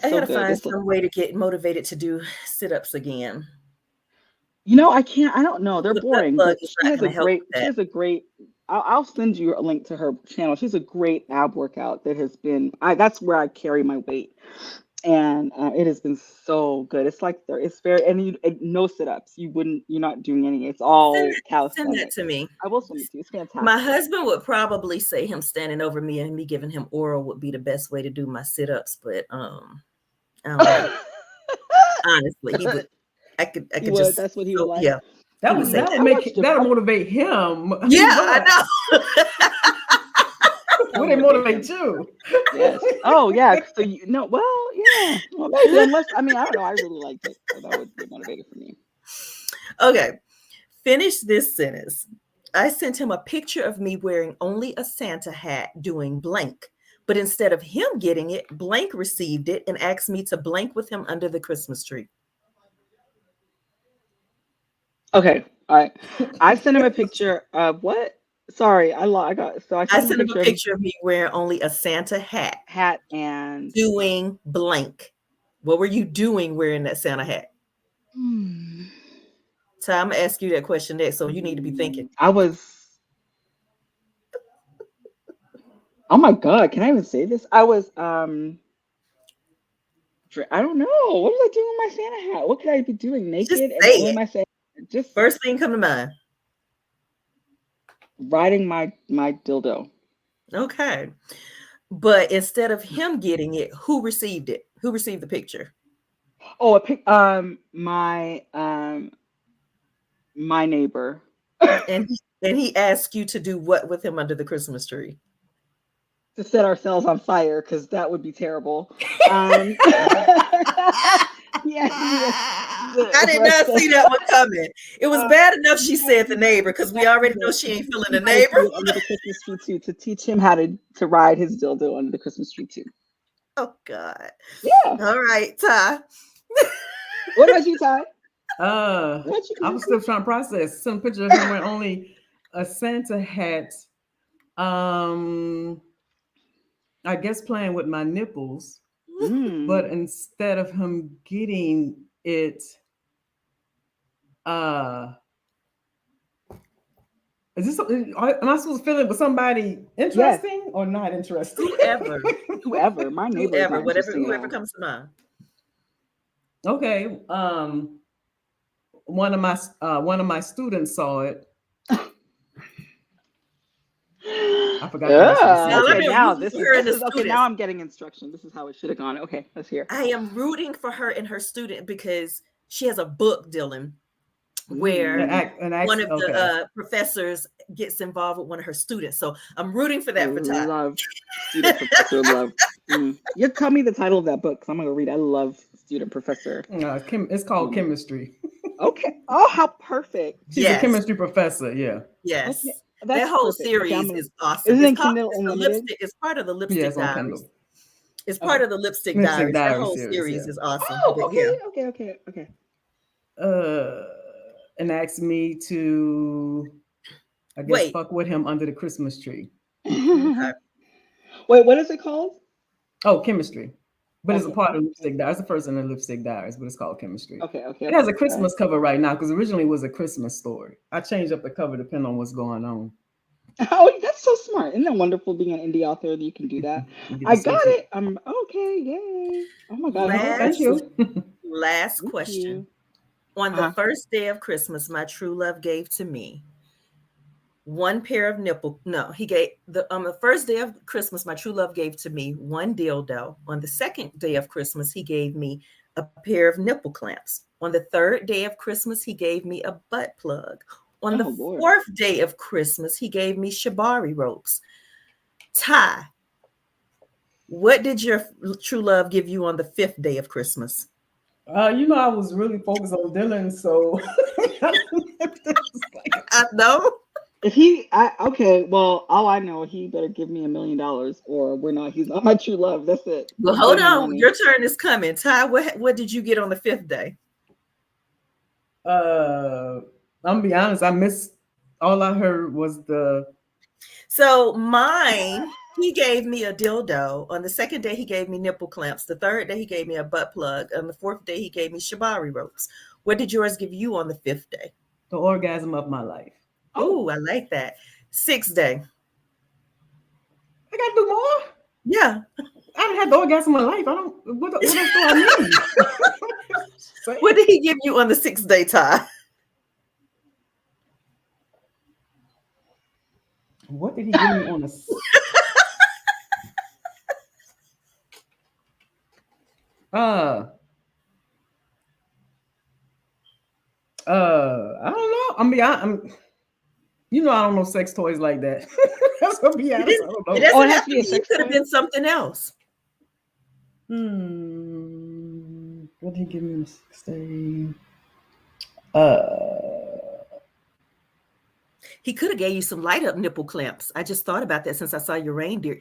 I so gotta good. find It's some way to get motivated to do sit-ups again. I can't. I don't know. They're The butt boring, plug but is not gonna help with she that. has a great. I'll send you a link to her channel. She's a great ab workout that has been. That's where I carry my weight, and it has been so good. It's like it's very no sit ups. You're not doing any. It's Send all that, send that to calisthenics. me. I will send it to you. It's My fantastic. husband would probably say him standing over me and me giving him oral would be the best way to do my sit-ups, but I don't know. Honestly, he would. I He could would. just That's what he would so like. yeah, he would say that would that. make I that'll watched motivate him. Yeah, But I know. I'll would it motivate motivate him. you? Yes. Oh, yeah. So well, yeah. Well, maybe unless I don't know. I really liked it, so that would be motivated for me. Okay, finish this sentence. I sent him a picture of me wearing only a Santa hat doing blank. But instead of him getting it, blank received it and asked me to blank with him under the Christmas tree. Okay. All right. I sent him a picture of what? Sorry, I got. So I I sent him a sent him a picture of picture of me wearing only a Santa hat hat and. doing blank. What were you doing wearing that Santa hat? Hmm, So I'm gonna ask you that question next. So you need to be thinking. I was. Oh my God! Can I even say this? I was I don't know. What was I doing with my Santa hat? What could I be doing Just naked and say pulling it. my Santa? Just First thing come to mind. riding my dildo. Okay. But instead of him getting it, who received it? Who received the picture? Oh, my neighbor. And he asked you to do what with him under the Christmas tree? To set ourselves on fire because that would be terrible. Yeah, I did for us not to see that one coming. It was bad enough she we have said to the do neighbor because we already know she ain't feeling the how to neighbor. do it under the Christmas tree too, to teach him how to ride his dildo under the Christmas tree too. Oh God. Yeah. All right, Ty. What about you, Ty? I What was still trying to process some picture of him wearing only a Santa hat. I guess playing with my nipples, but instead of him getting it, is this? Am I supposed to fill it with somebody Yes. interesting or not interesting? Whoever. My neighbor is not interesting Whoever at all. comes to mind. Okay. One of my students saw it. I forgot the rest of the Now, let Okay, me sentence. now rooting this for is her and this the is okay. students. Now I'm getting instruction. This is how it should have gone. Okay, let's hear. I am rooting for her and her student because she has a book, Dylan, where one of the professors gets involved with one of her students. So I'm rooting for that for Ty. Love Student Professor Love. You tell me the title of that book because I'm gonna read. I love Student Professor. No, it's called Chemistry. Okay. Oh, how perfect. She's a chemistry professor. Yeah. Yes. Okay. That whole perfect. series Okay, is awesome. Isn't it It's Kindle Unlimited? It's part of the Lipstick Yes, on Diaries. Kindle. It's part of the Lipstick Lipstick Diaries. That Diaries whole series, is awesome. Oh, But okay. And asked me to, I guess, fuck with him under the Christmas tree. Okay. Wait, what is it called? Oh, Chemistry. But it's a part of Lipstick Diaries. It's the first in the Lipstick Diaries, but it's called Chemistry. Okay. It has a Christmas cover right now because originally it was a Christmas story. I changed up the cover depending on what's going on. Oh, that's so smart. Isn't that wonderful being an indie author that you can do that? I got it. I'm okay. Yay. Oh my God. Thank you. Last question. On the first day of Christmas, my true love gave to me one pair of nipple. No, he gave on the first day of Christmas, my true love gave to me one dildo. On the second day of Christmas, he gave me a pair of nipple clamps. On the third day of Christmas, he gave me a butt plug. On the fourth day of Christmas, he gave me shibari ropes. Ty, what did your true love give you on the fifth day of Christmas? I was really focused on Dylan, so I know. Okay, well, all I know, he better give me $1 million or he's not my true love. That's it. Well, hold on. Your turn is coming. Ty, what did you get on the fifth day? I'm gonna be honest, I missed all I heard was So mine, he gave me a dildo. On the second day, he gave me nipple clamps. The third day, he gave me a butt plug. On the fourth day, he gave me shibari ropes. What did yours give you on the fifth day? The orgasm of my life. Oh, I like that. Sixth day. I gotta do more? Yeah. I haven't had the orgasm of my life. What else do I need? What did he give you on the sixth day, Ty? What did he give me on the I don't know. I don't know sex toys like that. That's gonna be honest. I don't know. It doesn't have to be. It could have been something else. What did he give me on the sixth day? He could have gave you some light up nipple clamps. I just thought about that since I saw your reindeer.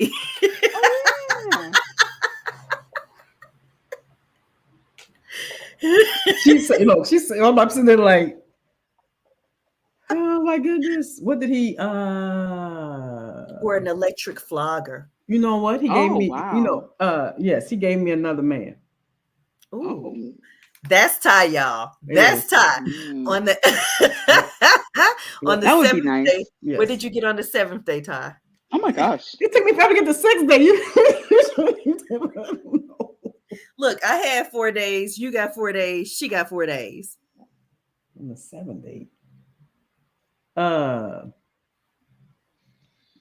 She said, I'm sitting there like, oh my goodness. What did he or an electric flogger? You know what? He gave me, yes, he gave me another man. Ooh. That's Ty, y'all. That's Ty. On the on the seventh day. Yes. What did you get on the seventh day, Ty? Oh my gosh. It took me forever to get the sixth day. Look, I had 4 days. You got 4 days. She got 4 days. On the seventh date. Uh,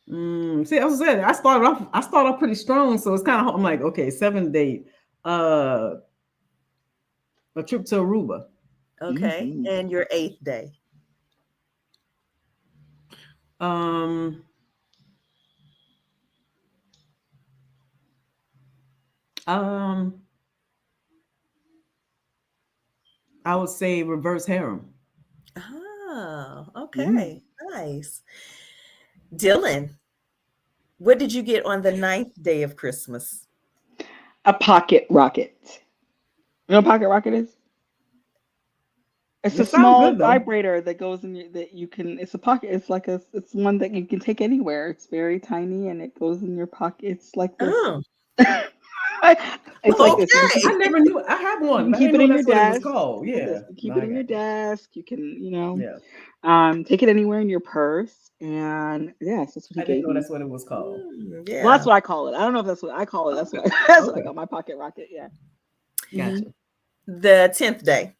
See, I was saying I started off pretty strong, so it's kind of I'm like, okay, seventh date. Uh, a trip to Aruba. Okay. Hmm. And your eighth day. Um, um, I would say reverse harem. Oh, Mm. okay. Nice. Dylan, what did you get on the ninth day of Christmas? A pocket rocket. You know what a pocket rocket is? It's a It sounds small good though. vibrator that goes in your that you can. It's a pocket. It's like it's one that you can take anywhere. It's very tiny and it goes in your pocket. It's like this. Oh, It's like this. You can keep I okay. never knew I had you one, can but I keep didn't it know in your that's what it was desk. called. Like this. Yeah, You keep no, it I in your got you. desk. You can Yeah, take it anywhere in your purse. And yes, that's what he I didn't gave know me. that's what it was called. Well, that's Yeah. what I call it. I don't know if that's what I call it. That's Okay, what that's what I okay, got my pocket rocket. Yeah. Hmm. gotcha. The 10th day.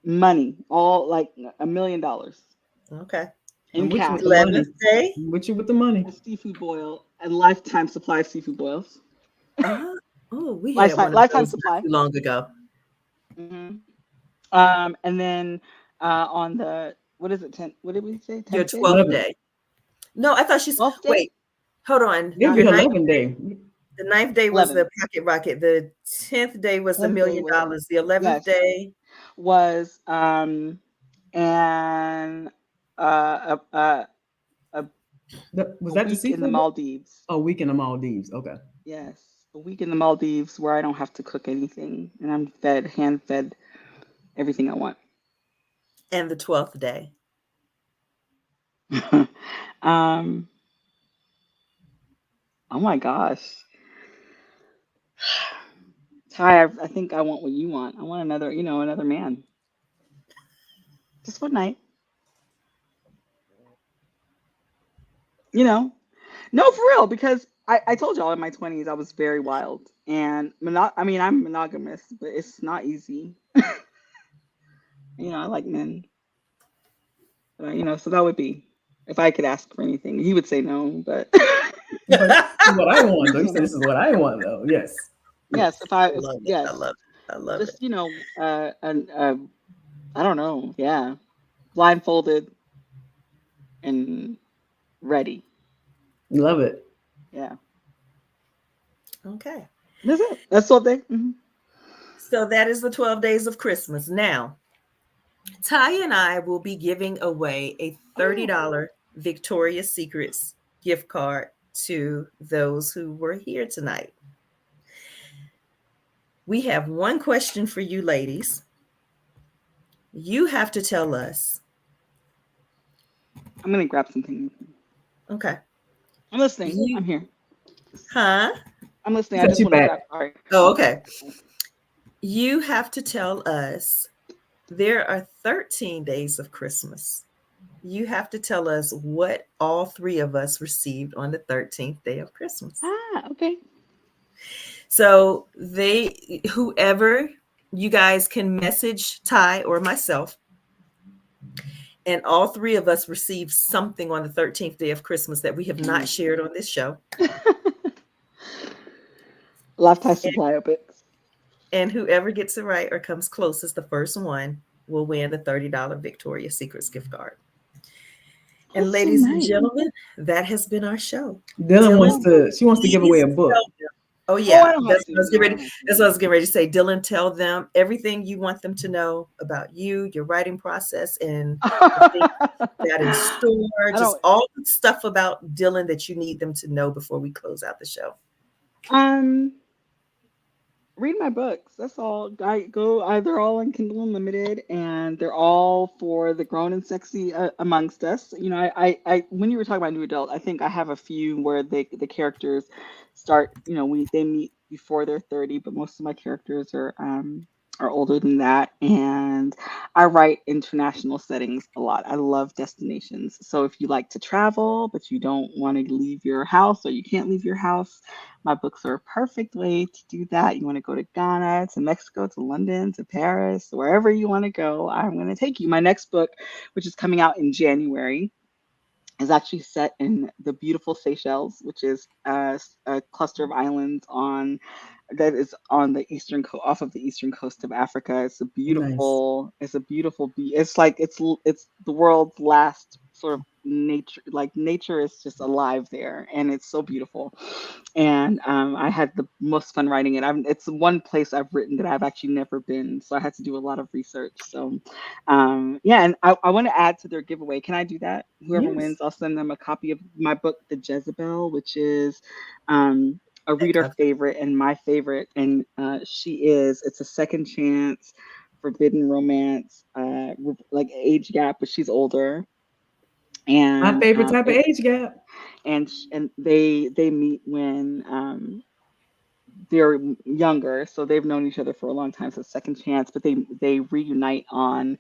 Money, all like $1 million Okay. in I'm with you with the cash. 11th money. day. I'm with you with the money. A seafood boil, a lifetime supply of seafood boils. Oh, we had Lifetime one of lifetime those not supply. too long ago. Hmm. And then on the what is it? What did we say? Your 10th day, 12th 11. day. No, I thought she's, 12th day, wait, hold on. It'll be Your her ninth, 11th day. the ninth day was 11. the pocket rocket. The 10th day was the 10th day million was dollars. The 11th yes day. was and a Was a that the week in the seafood? Maldives. Oh, week in the Maldives. Okay. Yes, a week in the Maldives where I don't have to cook anything and I'm fed, hand fed everything I want. And the 12th day. um, oh my gosh. Ty, I think I want what you want. I want another, another man. Just one night. You know? No, for real, because I told y'all in my 20s I was very wild. And I mean, I'm monogamous, but it's not easy. I like men. So that would be if I could ask for anything. He would say no, but But this is what I want, though. You said you this is what I want, though. Yes. yes, I love it. I yes, love it. I love it. just I don't know, yeah, blindfolded and ready, Love it. yeah. Okay. That's it. That's all they. So that is the 12 days of Christmas. Now, Ty and I will be giving away a $30 Victoria's Secrets gift card to those who were here tonight. We have one question for you ladies. You have to tell us. I'm gonna grab something. Okay. I'm listening. You, I'm here. huh? I'm listening. I Set just you want to back. grab. All right. Oh, okay. You have to tell us there are 13 days of Christmas. You have to tell us what all three of us received on the 13th day of Christmas. Okay. So whoever you guys can message Ty or myself, and all three of us received something on the 13th day of Christmas that we have not shared on this show. Lifetime supply of it. And whoever gets it right or comes closest, the first one will win the $30 Victoria's Secrets gift card. And That's so ladies and nice. gentlemen, that has been our show. Dylan Dylan, she wants to give away please a book. tell them. Oh Oh, I yeah, don't have to. No, I don't have that's what I was getting ready to say. Dylan, tell them everything you want them to know about you, your writing process, and the things to. you got in store. I Just don't. all the stuff about Dylan that you need them to know before we close out the show. Um, read my books. That's all. I go. They're all on Kindle Unlimited, and they're all for the grown and sexy amongst us. When you were talking about new adult, I think I have a few where the characters start. They meet before they're 30, but most of my characters are or older than that. And I write international settings a lot. I love destinations. So if you like to travel, but you don't want to leave your house or you can't leave your house, my books are a perfect way to do that. You want to go to Ghana, to Mexico, to London, to Paris, wherever you want to go, I'm going to take you. My next book, which is coming out in January, is actually set in the beautiful Seychelles, which is a cluster of islands on that is on the off of the eastern coast of Africa. Nice. It's a beautiful it's like it's the world's last sort of nature, like nature is just alive there, and it's so beautiful. And I had the most fun writing it. It's one place I've written that I've actually never been, so I had to do a lot of research. So yeah, and I want to add to their giveaway. Can I do that? Whoever Yes. wins, I'll send them a copy of my book, The Jezebel, which is um, a That reader cover. favorite and my favorite. And it's a second chance, forbidden romance, like age gap, but she's older. My And favorite type of age gap. and they meet when they're younger, so they've known each other for a long time. So second chance, but they reunite on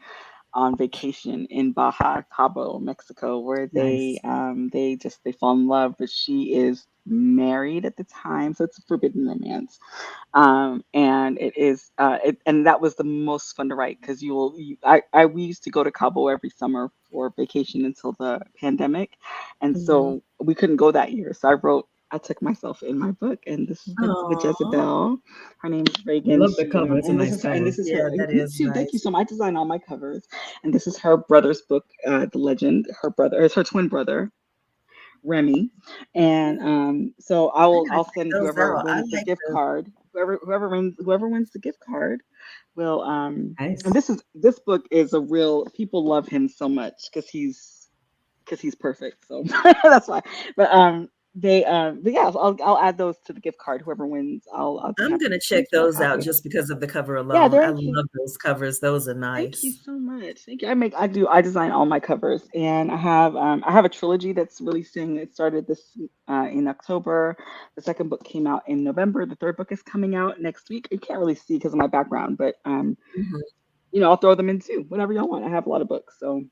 vacation in Baja Cabo, Mexico, where Nice. they fall in love. But she is married at the time, so it's a forbidden romance. And and that was the most fun to write because we used to go to Cabo every summer for vacation until the pandemic, and Mhm. so we couldn't go that year. So I took myself in my book, and this is the Aw. Jezebel. Her name is I Reagan. love the She cover. It's a nice and cover. this is Yeah, her. that Me is too. Thank you nice. so much. I design all my covers, and this is her brother's book, The Legend. Her brother is her twin brother, Remy. And so I gotta I'll check send those whoever out. I wins the like gift the card. Whoever wins the gift card will and Nice. this book is a real people love him so much because he's perfect. So that's why. But but yeah, I'll add those to the gift card. Whoever wins, I'll be I'm happy gonna to send check you a those out copy. just because of the cover Yeah, alone. I they're actually love those covers. Those are thank you nice. so much. Thank you. I design all my covers, and I have a trilogy that's releasing. It started this in October. The second book came out in November. The third book is coming out next week. You can't really see because of my background, but Mhm. I'll throw them in too. Whatever y'all want. I have a lot of books, so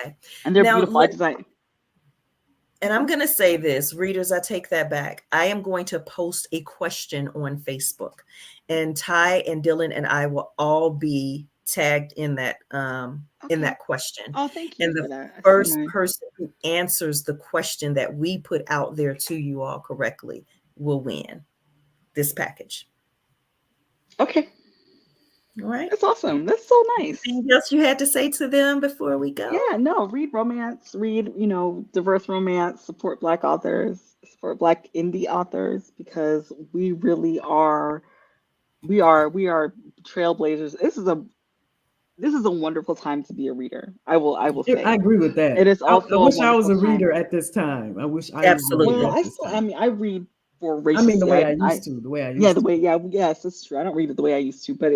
Okay. and they're Now, beautiful. I design. and I'm Okay. going to say this, readers, I take that back. I am going to post a question on Facebook, and Ty and Dylan and I will all be tagged in Okay. that question. Oh, thank you And for the that. I see first mine. person who answers the question that we put out there to you all correctly will win this package. Okay, All right. that's awesome. That's so nice. Anything else you had to say to them before we go? Yeah, no, read romance, read, diverse romance, support Black authors, support Black indie authors because we are trailblazers. This is a wonderful time to be a reader. I will I say. agree with It that. is I also a wish I was wonderful a time. reader at this time. I wish I would read Absolutely. Well, at this I time. mean, I read I mean, voraciously. the way I used to. The way I Yeah, used the to. way, yeah, yes, it's true. I don't read it the way I used to, but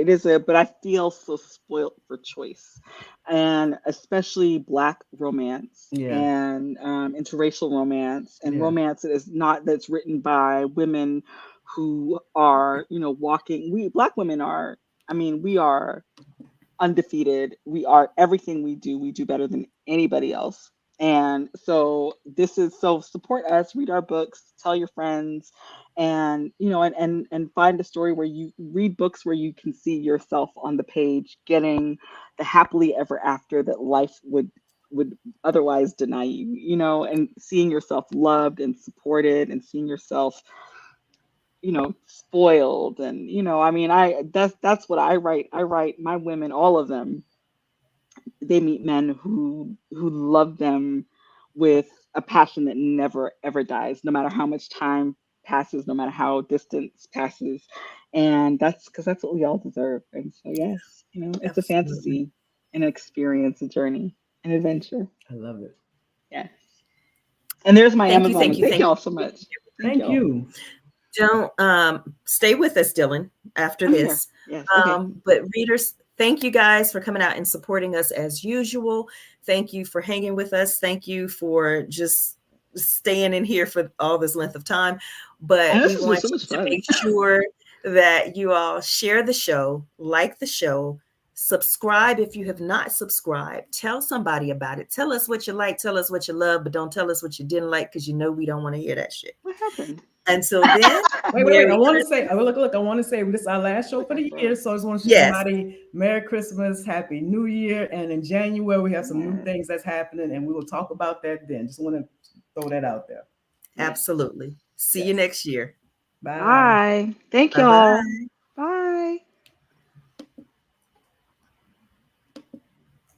but I feel so spoilt for choice, and especially Black romance Yeah. and interracial romance and Yeah. romance that is not that's written by women who are, walking. We Black women are. I mean, we are undefeated. We are everything we do better than anybody else. And so support us, read our books, tell your friends, and and find a story where you read books where you can see yourself on the page, getting the happily ever after that life would otherwise deny you, and seeing yourself loved and supported and seeing yourself spoiled. And I mean, that's what I write my women, all of them. They meet men who love them with a passion that never ever dies, no matter how much time passes, no matter how distance passes. And that's because that's what we all deserve. And so yes, it's a Absolutely. fantasy, an experience, a journey, an adventure. I love it. Yes. And there's my Thank you, Amazon thank link. you, Thank thank y'all you so for much. being here with us. Thank Thank y'all. you. Don't stay with us, Dylan, after I'm here. this. Yes. Okay. But readers, thank you guys for coming out and supporting us as usual. Thank you for hanging with us. Thank you for just staying in here for all this length of time. And But this we has been want so much you to fun. make sure that you all share the show, like the show, subscribe if you have not subscribed. Tell somebody about it. Tell us what you like, tell us what you love, but don't tell us what you didn't like because you know we don't want to hear that shit. What happened? Until then, Wait. I Merry want to say, Christmas. look. I want to say this is our last show for the year, so I just want to wish Yes, everybody Merry Christmas, Happy New Year, and in January we have some new Yes. things that's happening, and we will talk about that then. Just want to throw that out there. Yes. absolutely. See you Yes. next year. Bye. Bye. Thank Bye y'all. bye.